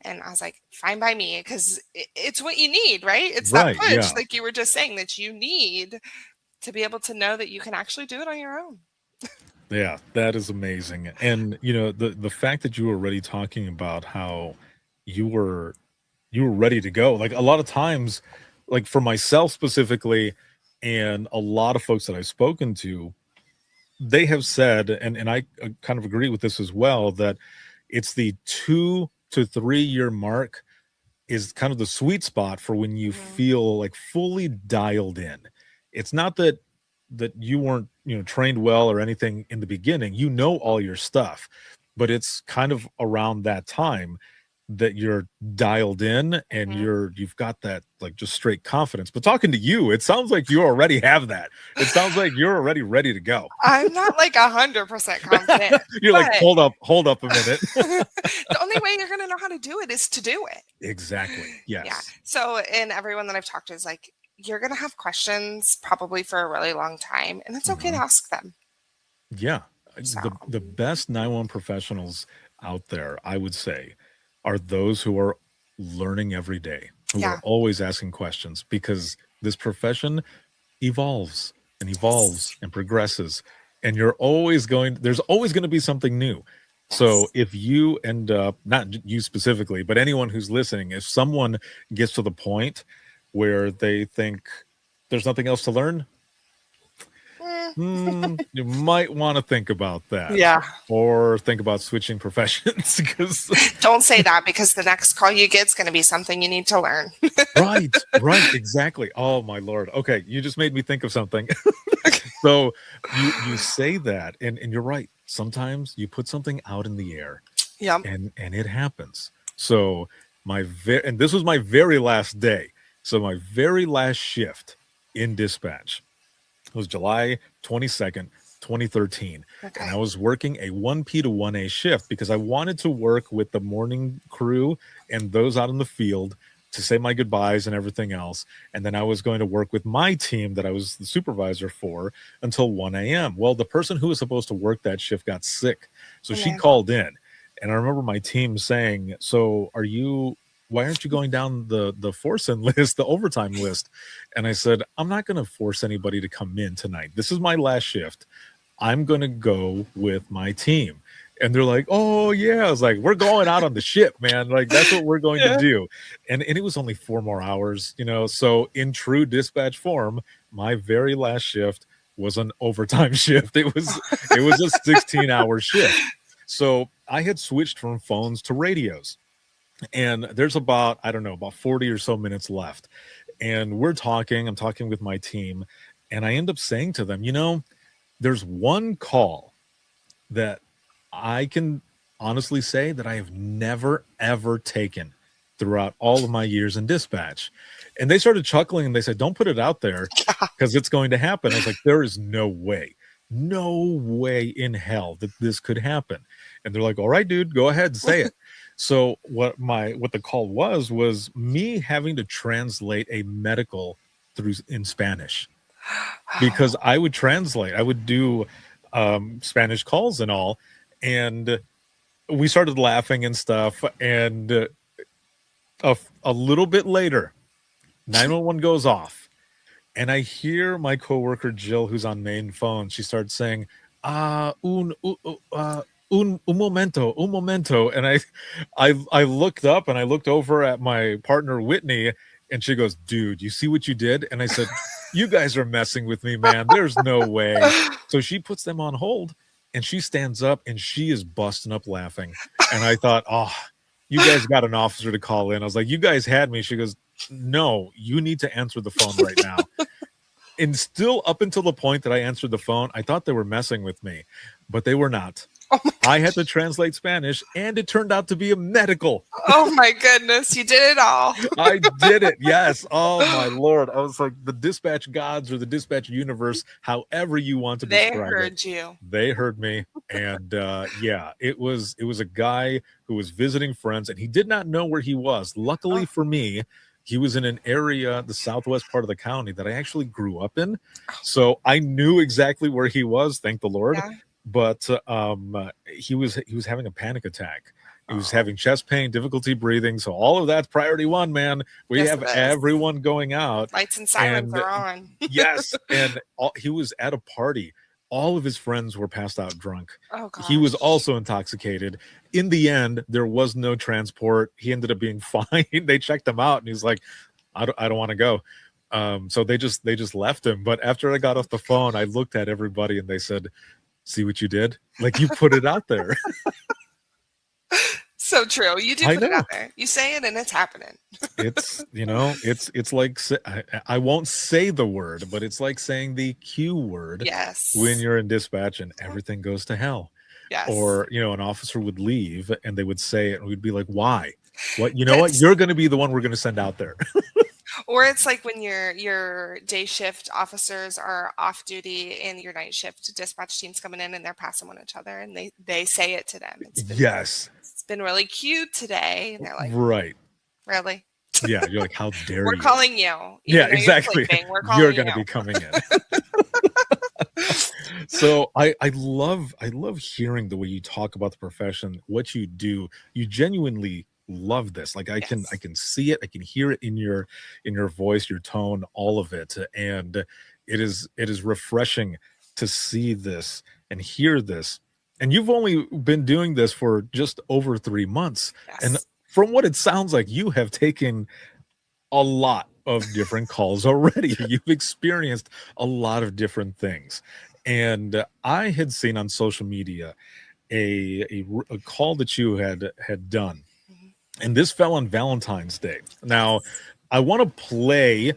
And I was like, fine by me, because it's what you need, right? It's that right, push, yeah. like you were just saying, that you need to be able to know that you can actually do it on your own. Yeah, that is amazing. And you know, the fact that you were already talking about how you were you were ready to go. Like a lot of times, like for myself specifically, and a lot of folks that I've spoken to, they have said, and I kind of agree with this as well, that it's the 2 to 3 year mark is kind of the sweet spot for when you Mhm. feel like fully dialed in. It's not that you weren't, you know, trained well or anything in the beginning. You know all your stuff, but it's kind of around that time that you're dialed in and Mhm. you've got that like just straight confidence. But talking to you, it sounds like you already have that. It sounds like you're already ready to go. I'm not like 100% confident, You're like, but hold up a minute. the only way you're going to know how to do it is to do it. Exactly. Yeah. Yes. So, and everyone that I've talked to is like, you're going to have questions probably for a really long time, and it's okay to Mhm. ask them. Yeah. So, The best 911 professionals out there, I would say, are those who are learning every day, who are yeah. always asking questions, because this profession evolves and evolves Yes. and progresses, and there's always going to be something new. So Yes. if you end up, not you specifically, but anyone who's listening, if someone gets to the point where they think there's nothing else to learn, Mm, you might want to think about that, yeah. or think about switching professions because Don't say that, because the next call you get is going to be something you need to learn. right, exactly. Oh my lord. Okay, you just made me think of something. So you say that, and you're right. Sometimes you put something out in the air, Yep. and it happens. So and this was my very last day. So my very last shift in dispatch was July 22nd, 2013. And Okay. I was working a 1P to 1A shift because I wanted to work with the morning crew and those out in the field to say my goodbyes and everything else. And then I was going to work with my team that I was the supervisor for until 1 a.m. Well, the person who was supposed to work that shift got sick. So Oh, she man. called in. And I remember my team saying, so why aren't you going down the force in list, the overtime list? And I said, I'm not going to force anybody to come in tonight. This is my last shift. I'm going to go with my team. And they're like, oh, yeah. I was like, we're going out on the ship, man. Like, that's what we're going to Yeah. do. And it was only 4 more hours, you know. So, in true dispatch form, my very last shift was an overtime shift. It was a 16-hour shift. So, I had switched from phones to radios. And there's about, I don't know, about 40 or so minutes left. And I'm talking with my team. And I end up saying to them, there's one call that I can honestly say that I have never, ever taken throughout all of my years in dispatch. And they started chuckling and they said, don't put it out there because it's going to happen. I was like, there is no way in hell that this could happen. And they're like, all right, dude, go ahead and say it. So what the call was me having to translate a medical through in Spanish, because I would translate. I would do Spanish calls and all, and we started laughing and stuff. And a little bit later, 911 goes off, and I hear my coworker Jill, who's on main phone. She starts saying, un momento," and I looked up and I looked over at my partner Whitney, and she goes, "Dude, you see what you did?" And I said, "You guys are messing with me, man. There's no way." So she puts them on hold, And she stands up and she is busting up laughing. And I thought, oh, you guys got an officer to call in. I was like, you guys had me. She goes, no, you need to answer the phone right now. And still up until the point that I answered the phone, I thought they were messing with me, but they were not. Oh my I had to translate Spanish, and it turned out to be a medical. Oh my goodness, you did it all. I did it. Yes. Oh my Lord. I was like, the dispatch gods or the dispatch universe, however you want to They describe heard it. you. They heard me. And yeah, it was a guy who was visiting friends, and he did not know where he was. Luckily for me, he was in an area, the southwest part of the county, that I actually grew up in. So I knew exactly where he was, thank the Lord. Yeah. But he was having a panic attack. He was having chest pain, difficulty breathing. So all of that's priority one, man. We Yes, have it is. everyone going out. Lights and sirens are on. Yes. And he was at a party. All of his friends were passed out drunk. Oh, gosh. He was also intoxicated. In the end, there was no transport. He ended up being fine. They checked him out, and he's like, I don't want to go. So they just left him. But after I got off the phone, I looked at everybody, and they said, see what you did? Like, you put it out there. So true. You do I put it know. out there. You say it and it's happening. It's, it's like, I won't say the word, but it's like saying the Q word Yes. when you're in dispatch and everything goes to hell. Yes. Or, an officer would leave and they would say it and we'd be like, why? What? You know what? You're going to be the one we're going to send out there. Or it's like when your day shift officers are off duty and your night shift dispatch team's coming in and they're passing one each other and they say it to them. Yes. It's been really cute today. And they're like, right. Really? Yeah. You're like, how dare We're you? calling you. Yeah, exactly. We're calling You're going to be coming in. So I love hearing the way you talk about the profession, what you do. You genuinely love this. Like I can see it, I can hear it in your voice, your tone, all of it. And it is refreshing to see this and hear this. And you've only been doing this for just over 3 months. Yes. And from what it sounds like, you have taken a lot of different calls already. You've experienced a lot of different things. And I had seen on social media a call that you had done. And this fell on Valentine's Day. Now, I want to play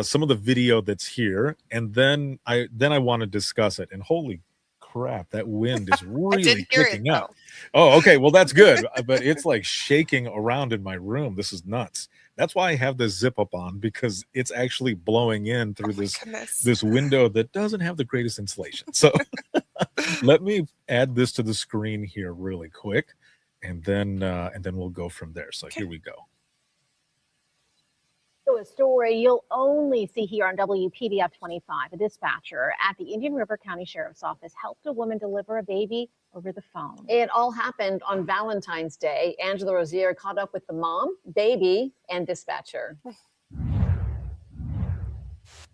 some of the video that's here, and then I want to discuss it. And holy crap, that wind is really kicking up. Oh, okay. Well, that's good. But it's like shaking around in my room. This is nuts. That's why I have this zip up on, because it's actually blowing in through this window that doesn't have the greatest insulation. So let me add this to the screen here really quick, and then we'll go from there. So here we go. So a story you'll only see here on WPBF 25. A dispatcher at the Indian River County Sheriff's Office helped a woman deliver a baby over the phone. It all happened on Valentine's Day. Angela Rozier caught up with the mom, baby, and dispatcher.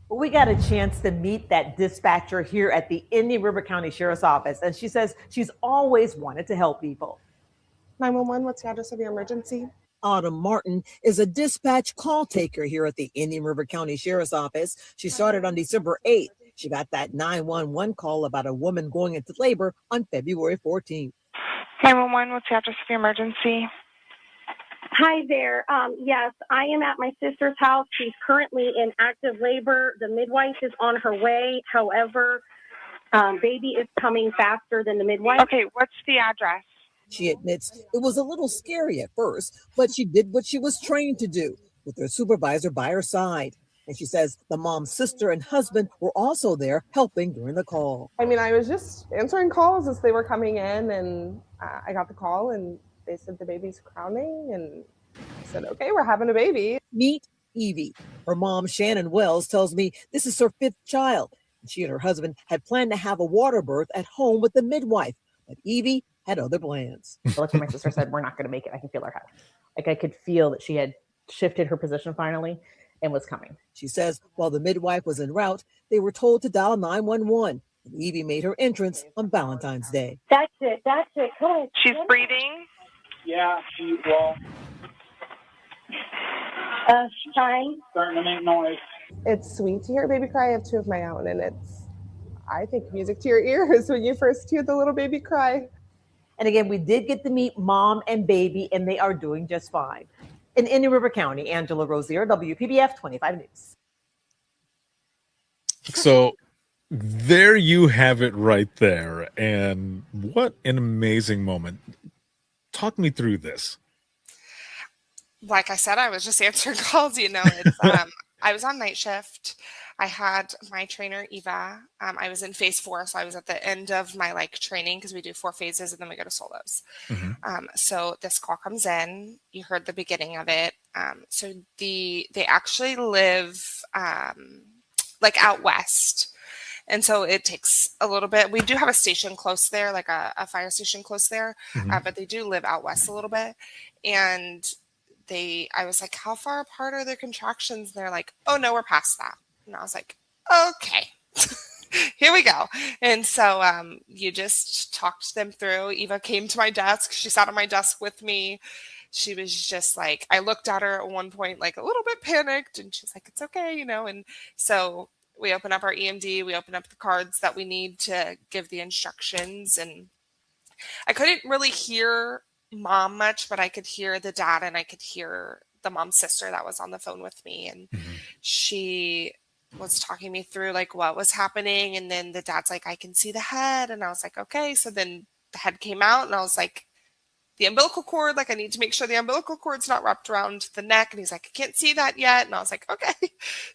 Well, we got a chance to meet that dispatcher here at the Indian River County Sheriff's Office, and she says she's always wanted to help people. 911, what's the address of your emergency? Autumn Martin is a dispatch call taker here at the Indian River County Sheriff's Office. She started on December 8th. She got that 911 call about a woman going into labor on February 14th. 911, what's the address of your emergency? Hi there. Yes, I am at my sister's house. She's currently in active labor. The midwife is on her way. However, baby is coming faster than the midwife. Okay, what's the address? She admits it was a little scary at first, but she did what she was trained to do with her supervisor by her side. And she says the mom's sister and husband were also there helping during the call. I mean, I was just answering calls as they were coming in, and I got the call, and they said the baby's crowning, and I said, okay, we're having a baby. Meet Evie. Her mom, Shannon Wells, tells me this is her 5th child. She and her husband had planned to have a water birth at home with the midwife, but Evie had other plans. I looked at my sister, said, we're not going to make it. I can feel her head. Like I could feel that she had shifted her position finally and was coming. She says while the midwife was en route, they were told to dial 911. And Evie made her entrance on Valentine's Day. That's it. Come on. She's breathing? Yeah, well. She's trying. Starting to make noise. It's sweet to hear a baby cry. I have 2 of my own, and I think music to your ears when you first hear the little baby cry. And again, we did get to meet mom and baby, and they are doing just fine. In Indian River County, Angela Rozier, WPBF 25 News. So there you have it right there. And what an amazing moment. Talk me through this. Like I said, I was just answering calls, it's, I was on night shift. I had my trainer, Eva. I was in phase 4. So I was at the end of my training because we do 4 phases and then we go to solos. So this call comes in, you heard the beginning of it. So they actually live out west. And so it takes a little bit. We do have a station close there, like a fire station close there, but they do live out west a little bit. And I was like, how far apart are their contractions? And they're like, oh no, we're past that. And I was like, okay, here we go. And so you just talked them through. Eva came to my desk. She sat on my desk with me. She was just like, I looked at her at one point, like a little bit panicked, and she's like, it's okay, And so we open up our EMD, we open up the cards that we need to give the instructions. And I couldn't really hear mom much, but I could hear the dad and I could hear the mom's sister that was on the phone with me. And she was talking me through what was happening. And then the dad's like, I can see the head. And I was like, okay. So then the head came out and I was like, the umbilical cord, I need to make sure the umbilical cord's not wrapped around the neck. And he's like, I can't see that yet. And I was like, okay.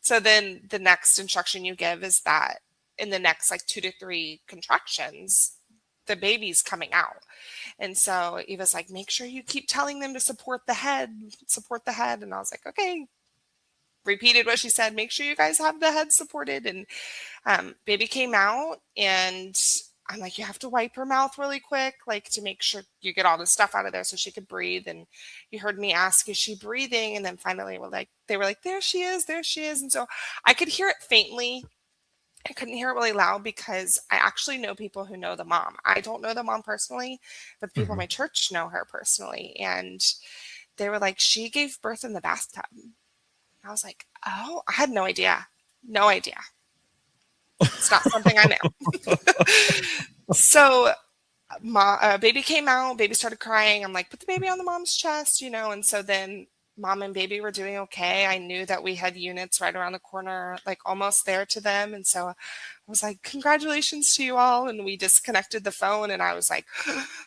So then the next instruction you give is that in the next 2 to 3 contractions, the baby's coming out. And so Eva's like, make sure you keep telling them to support the head. And I was like, okay. Repeated what she said, make sure you guys have the head supported. And baby came out and I'm like, you have to wipe her mouth really quick, to make sure you get all the stuff out of there so she could breathe. And you heard me ask, is she breathing? And then finally they were like, there she is. And so I could hear it faintly. I couldn't hear it really loud because I actually know people who know the mom. I don't know the mom personally, but people in my church know her personally. And they were like, she gave birth in the bathtub. I was like, oh, I had no idea. It's not something I know. So baby came out, baby started crying. I'm like, put the baby on the mom's chest, And so then mom and baby were doing okay. I knew that we had units right around the corner, almost there to them. And so I was like, congratulations to you all. And we disconnected the phone and I was like,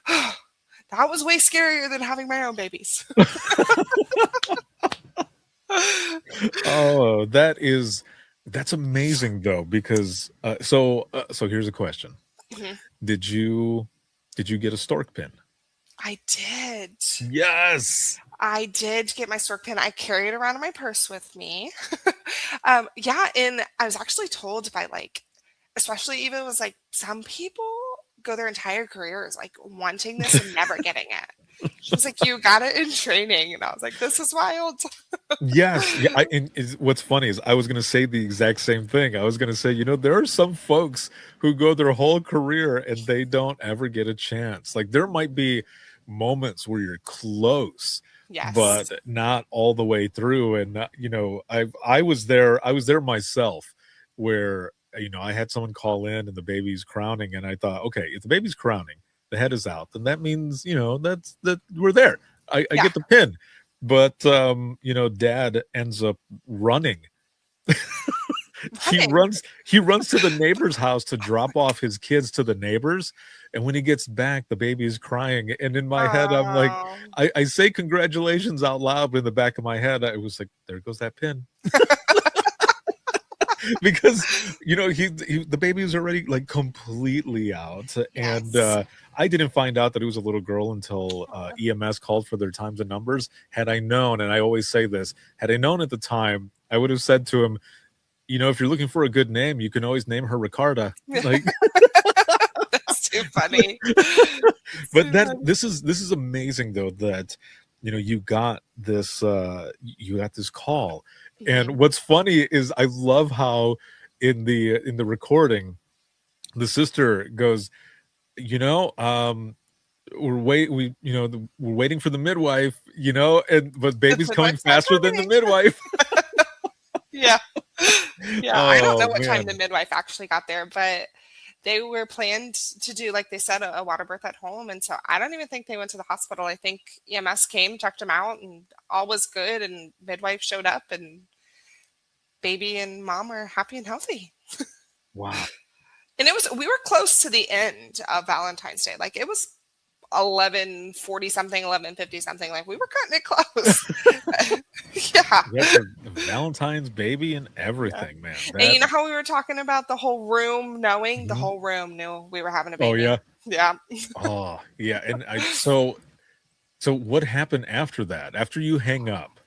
oh, that was way scarier than having my own babies. Oh, that's amazing though, because so here's a question. Did you get a stork pin? I did. Yes. I did get my stork pin. I carry it around in my purse with me. Yeah, and I was actually told by especially Eva was like, some people go their entire careers wanting this and never getting it. She was like, you got it in training. And I was like, this is wild. Yes. Yeah. What's funny is I was going to say the exact same thing. I was going to say, there are some folks who go their whole career and they don't ever get a chance. There might be moments where you're close, yes, but not all the way through. And, I was there myself where, I had someone call in and the baby's crowning. And I thought, okay, if the baby's crowning, the head is out, then that means, that we're there. I get the pin. But, dad ends up running. He runs to the neighbor's house to drop off his kids to the neighbors. And when he gets back, the baby is crying. And in my head, I'm like, I say congratulations out loud, but in the back of my head, I was like, there goes that pin. Because the baby was already completely out. Yes. And I didn't find out that it was a little girl until EMS called for their times and numbers. Had I known, and I always say this, had I known at the time, I would have said to him, if you're looking for a good name, you can always name her Ricarda. That's too funny. But this is amazing though, that you got this call. And what's funny is I love how in the recording, the sister goes, we're waiting for the midwife, but baby's coming faster than the midwife. Yeah. I don't know what time the midwife actually got there, but they were planned to do, like they said, a water birth at home. And so I don't even think they went to the hospital. I think EMS came, checked them out, and all was good. And midwife showed up, and baby and mom were happy and healthy. Wow. And we were close to the end of Valentine's Day. Like, it was 11:40 something, 11:50 something. Like, we were cutting it close. Yeah. Valentine's baby and everything, man. And you know how we were talking about the whole room knowing? The whole room knew we were having a baby. Oh, yeah. Yeah. Oh, yeah. And so what happened after that? After you hang up,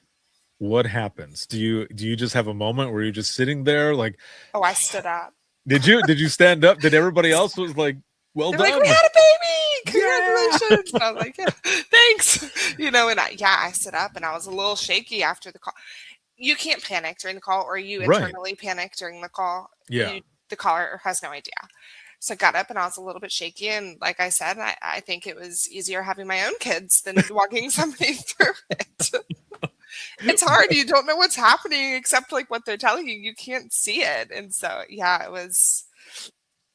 what happens? Do you just have a moment where you're just sitting there like, oh, I stood up. Did you stand up? Did everybody else was like, well They're done? like, we had a baby. Congratulations. Yeah. I was like, yeah, thanks. And I stood up, and I was a little shaky after the call. You can't panic during the call, or you internally panic during the call. Yeah. The caller has no idea. So I got up, and I was a little bit shaky. And like I said, I think it was easier having my own kids than walking somebody through it. It's hard. You don't know what's happening except like what they're telling you. You can't see it. And so, yeah, it was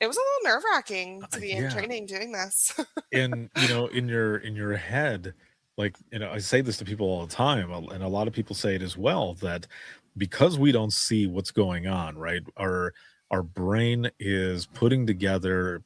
a little nerve-wracking to be in training doing this. And, in your head, like, I say this to people all the time, and a lot of people say it as well, that because we don't see what's going on, right? Our brain is piecing together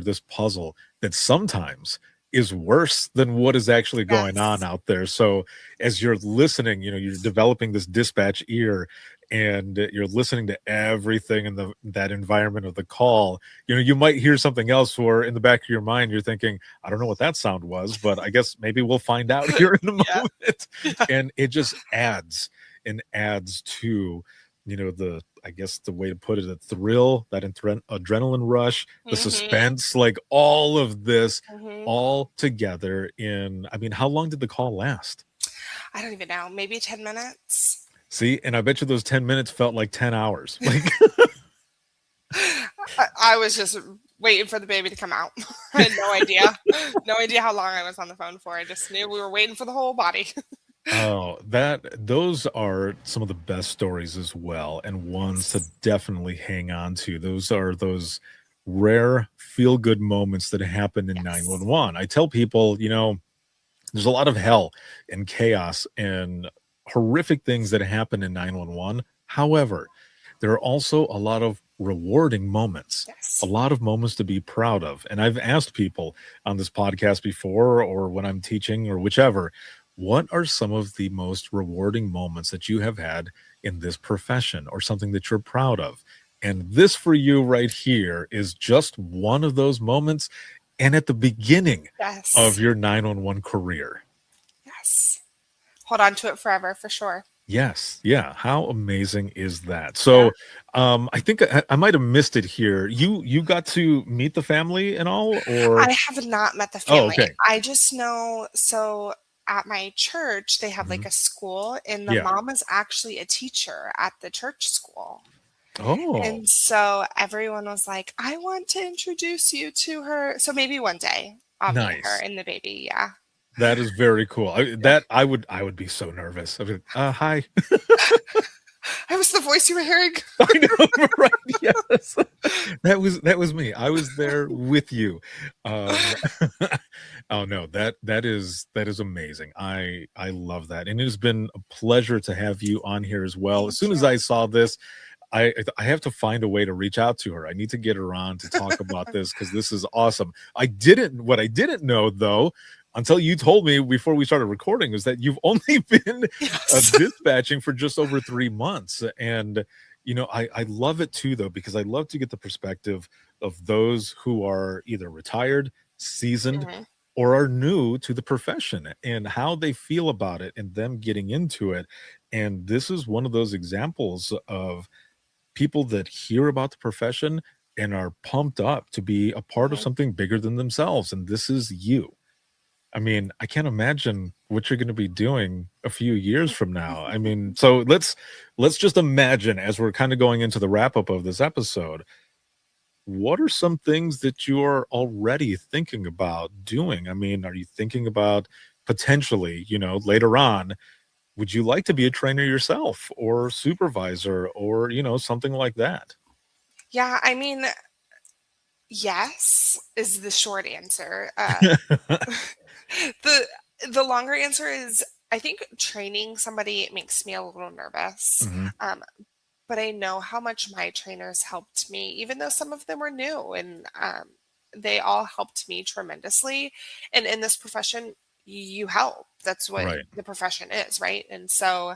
this puzzle that sometimes is worse than what is actually going on out there. So as you're listening, you're developing this dispatch ear, and you're listening to everything in that environment of the call. You might hear something else, or in the back of your mind, you're thinking, I don't know what that sound was, but I guess maybe we'll find out here in a moment. And it just adds to, I guess the way to put it, the thrill, that adrenaline rush, the suspense, like all of this all together how long did the call last? I don't even know, maybe 10 minutes. See, and I bet you those 10 minutes felt like 10 hours. Like, I was just waiting for the baby to come out. I had no idea how long I was on the phone for. I just knew we were waiting for the whole body. Oh, those are some of the best stories as well, and ones to definitely hang on to. Those are those rare feel-good moments that happen in 911. I tell people, there's a lot of hell and chaos and horrific things that happen in 911. However, there are also a lot of rewarding moments, a lot of moments to be proud of. And I've asked people on this podcast before, or when I'm teaching or whichever, what are some of the most rewarding moments that you have had in this profession, or something that you're proud of? And this for you right here is just one of those moments, and at the beginning of your 911 career. Yes. Hold on to it forever, for sure. Yes. Yeah. How amazing is that? So I think I might have missed it here. You got to meet the family and all, or? I have not met the family. Oh, okay. I just know, so at my church, they have like a school, and the mom is actually a teacher at the church school. Oh. And so everyone was like, I want to introduce you to her. So maybe one day I'll meet her and the baby. Yeah. That is very cool. I would be so nervous. I'd be like, hi. I was the voice you were hearing. I know, right? Yes, that was me. I was there with you. Oh no, that is amazing. I love that, and it has been a pleasure to have you on here as well. As soon as I saw this, I have to find a way to reach out to her. I need to get her on to talk about this, because this is awesome. What I didn't know though, until you told me before we started recording, is that you've only been dispatching for just over 3 months. And, I love it too, though, because I love to get the perspective of those who are either retired, seasoned, or are new to the profession, and how they feel about it and them getting into it. And this is one of those examples of people that hear about the profession and are pumped up to be a part of something bigger than themselves. And this is you. I mean, I can't imagine what you're going to be doing a few years from now. I mean, so let's just imagine, as we're kind of going into the wrap up of this episode, what are some things that you're already thinking about doing? I mean, are you thinking about potentially, later on, would you like to be a trainer yourself, or supervisor, or, something like that? Yeah. I mean, Yes is the short answer. The longer answer is I think training somebody makes me a little nervous. Mhm. But I know how much my trainers helped me, even though some of them were new, and they all helped me tremendously. And in this profession, you help. That's what Right. the profession is, right? And so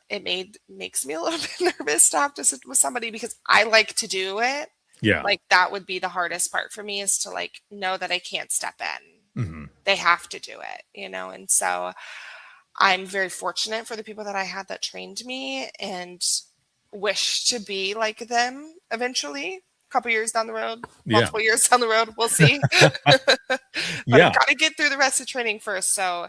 it makes me a little bit nervous to have to sit with somebody because I like to do it. Yeah. Like that would be the hardest part for me, is to like know that I can't step in. Mhm. They have to do it, you know? And so I'm very fortunate for the people that I had that trained me, and wish to be like them eventually. A couple years down the road, Yeah. multiple years down the road, we'll see. But Yeah. I've got to get through the rest of training first. So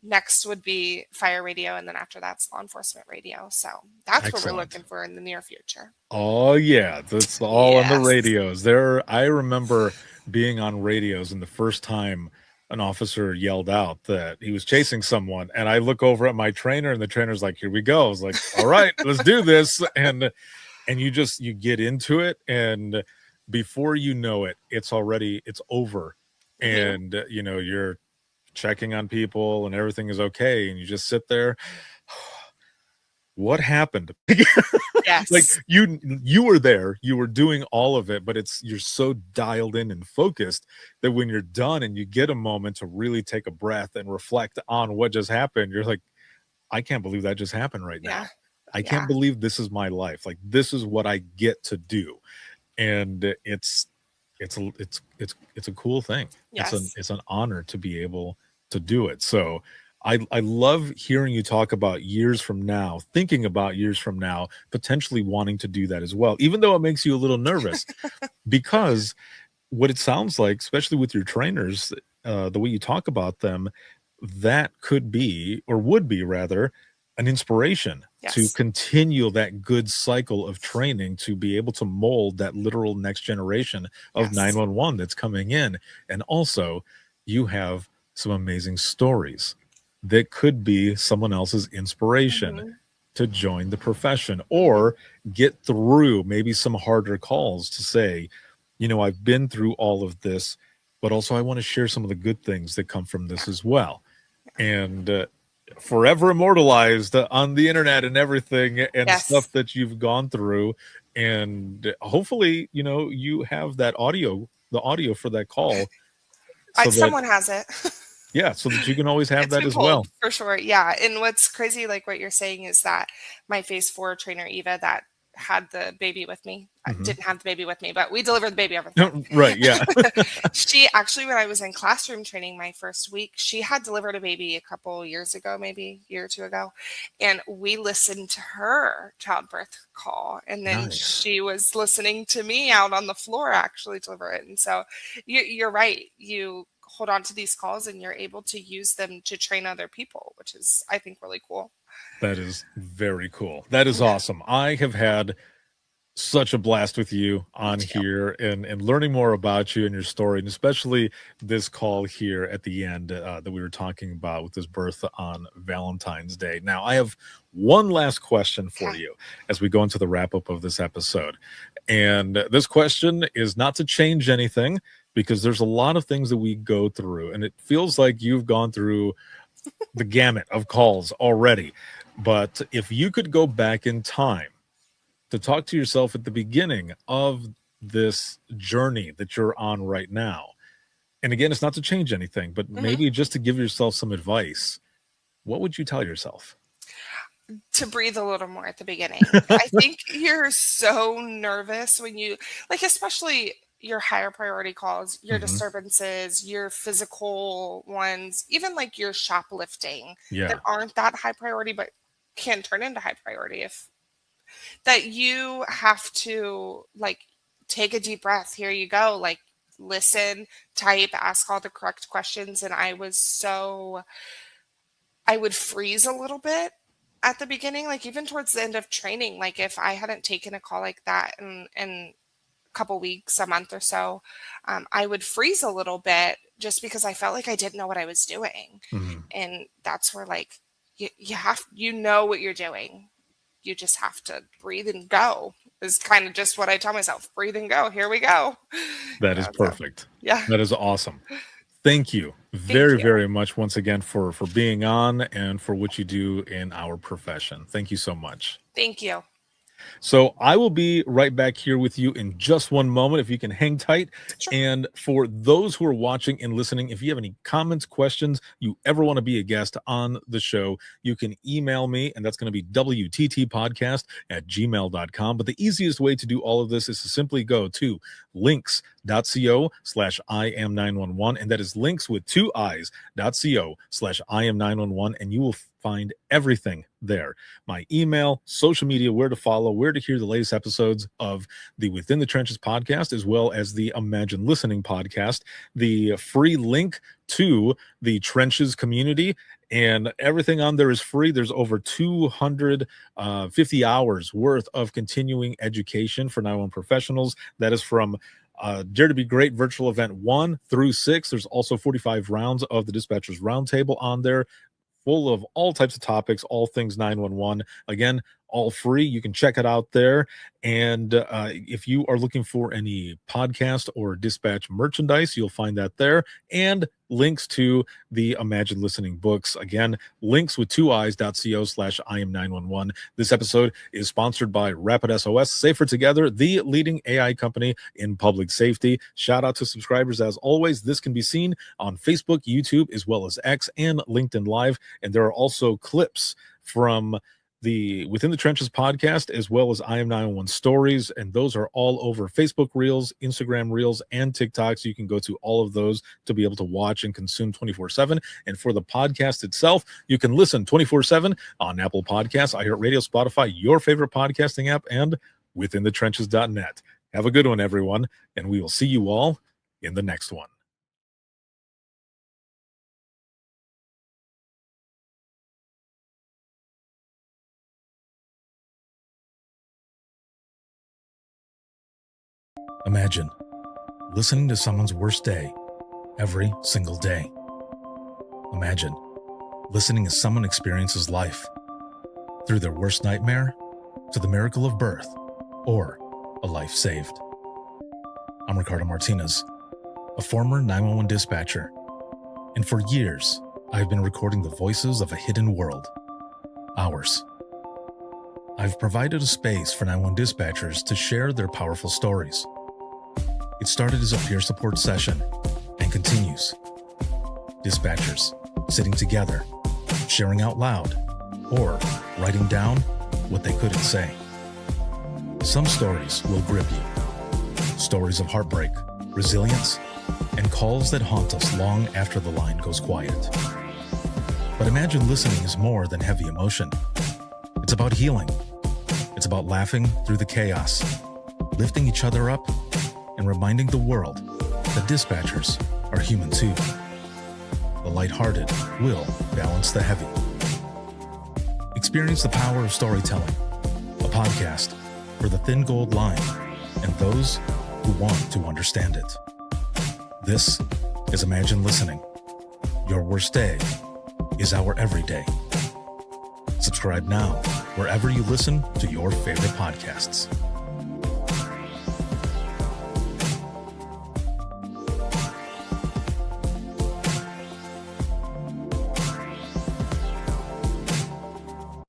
next would be fire radio, and then after that's law enforcement radio. So that's what we're Excellent. looking for in the near future. Oh yeah, that's all on the Yes. radios. I remember being on radios, and the first time an officer yelled out that he was chasing someone, and I look over at my trainer, and the trainer's like, "Here we go." I was like, "All right, let's do this." And you get into it, and before you know it, it's over, Mhm. and you're checking on people, and everything is okay, and you just sit there. What happened? Like Yes. you were there, you were doing all of it, but you're so dialed in and focused that when you're done and you get a moment to really take a breath and reflect on what just happened, you're like, I can't believe that just happened right now. Yeah. I Yeah. can't believe this is my life. Like this is what I get to do. And it's a cool thing. Yes. It's an honor to be able to do it. So I love hearing you talk about years from now, thinking about years from now, potentially wanting to do that as well, even though it makes you a little nervous, because what it sounds like, especially with your trainers, the way you talk about them, that could be, or would be rather, an inspiration to Yes. continue that good cycle of training to be able to mold that literal next generation of Yes. 911 that's coming in. And also, you have some amazing stories that could be someone else's inspiration Mhm. to join the profession or get through maybe some harder calls to say, I've been through all of this, but also I want to share some of the good things that come from this as well. And forever immortalized on the internet and everything and Yes. stuff that you've gone through. And hopefully, you have the audio for that call so that, Someone has it. yeah, so that you can always have It's that been as well. pulled for sure. Yeah. And what's crazy, like what you're saying, is that my phase 4 trainer, Eva, that had the baby with me, Mhm. didn't have the baby with me, but we delivered the baby over the phone. Right, yeah. She actually, when I was in classroom training my first week, she had delivered a baby a couple years ago, maybe a year or two ago. And we listened to her childbirth call. And then Nice. she was listening to me out on the floor actually deliver it. And so you're right. You hold on to these calls and you're able to use them to train other people, which is, I think, really cool. That is very cool. That is awesome. I have had such a blast with you on here and learning more about you and your story, and especially this call here at the end that we were talking about with this birth on Valentine's Day. Now, I have one last question for you as we go into the wrap up of this episode. And this question is not to change anything, because there's a lot of things that we go through, and it feels like you've gone through the gamut of calls already. But if you could go back in time to talk to yourself at the beginning of this journey that you're on right now, and again, it's not to change anything, but maybe just to give yourself some advice, what would you tell yourself? To breathe a little more at the beginning. I think you're so nervous when you, like, especially your higher priority calls, your Mhm. disturbances, your physical ones, even like your shoplifting Yeah. that aren't that high priority, but can turn into high priority, if that you have to like take a deep breath. Here you go. Like, listen, type, ask all the correct questions. And I would freeze a little bit at the beginning, like even towards the end of training. Like if I hadn't taken a call like that in a couple weeks, a month or so, I would freeze a little bit just because I felt like I didn't know what I was doing. Mhm. And that's where like you know what you're doing. you just have to breathe and go. Is kind of just what I tell myself. Breathe and go. Here we go. That is perfect. Yeah. That is awesome. Thank you very much once again for being on and for what you do in our profession. Thank you so much. Thank you. So I will be right back here with you in just one moment, if you can hang tight. Sure. And for those who are watching and listening, if you have any comments, questions, you ever want to be a guest on the show, you can email me, and that's going to be wttpodcast@gmail.com. But the easiest way to do all of this is to simply go to links.co/IM911, and that is links with 2 I's.co/IM911, and you will find everything there. My email, social media, where to follow, where to hear the latest episodes of the Within the Trenches podcast, as well as the Imagine Listening podcast, the free link to the Trenches community, and everything on there is free. There's over 250 hours worth of continuing education for 911 professionals. That is from Dare to Be Great virtual event 1 through 6. There's also 45 rounds of the Dispatchers Roundtable on there, full of all types of topics, all things 911. Again, all free. You can check it out there. And if you are looking for any podcast or dispatch merchandise, you'll find that there. And links to the Imagine Listening books. Again, links with 2 I's.co/IM911. This episode is sponsored by Rapid SOS, Safer Together, the leading AI company in public safety. Shout out to subscribers as always. This can be seen on Facebook, YouTube, as well as X and LinkedIn Live. And there are also clips from the Within the Trenches podcast, as well as IM911 stories, and those are all over Facebook Reels, Instagram Reels, and TikTok. So you can go to all of those to be able to watch and consume 24/7. And for the podcast itself, you can listen 24/7 on Apple Podcasts, iHeartRadio, Spotify, your favorite podcasting app, and withinthetrenches.net. Have a good one, everyone, and we will see you all in the next one. Imagine listening to someone's worst day every single day. Imagine listening as someone experiences life, through their worst nightmare to the miracle of birth or a life saved. I'm Ricardo Martinez, a former 911 dispatcher, and for years I've been recording the voices of a hidden world, ours. I've provided a space for 911 dispatchers to share their powerful stories. It started as a peer support session and continues. Dispatchers sitting together, sharing out loud, or writing down what they couldn't say. Some stories will grip you. Stories of heartbreak, resilience, and calls that haunt us long after the line goes quiet. But Imagine Listening is more than heavy emotion. It's about healing. It's about laughing through the chaos, lifting each other up, and reminding the world that dispatchers are human too. The lighthearted will balance the heavy. Experience the power of storytelling, a podcast for the thin gold line and those who want to understand it. This is Imagine Listening. Your worst day is our everyday. Subscribe now wherever you listen to your favorite podcasts.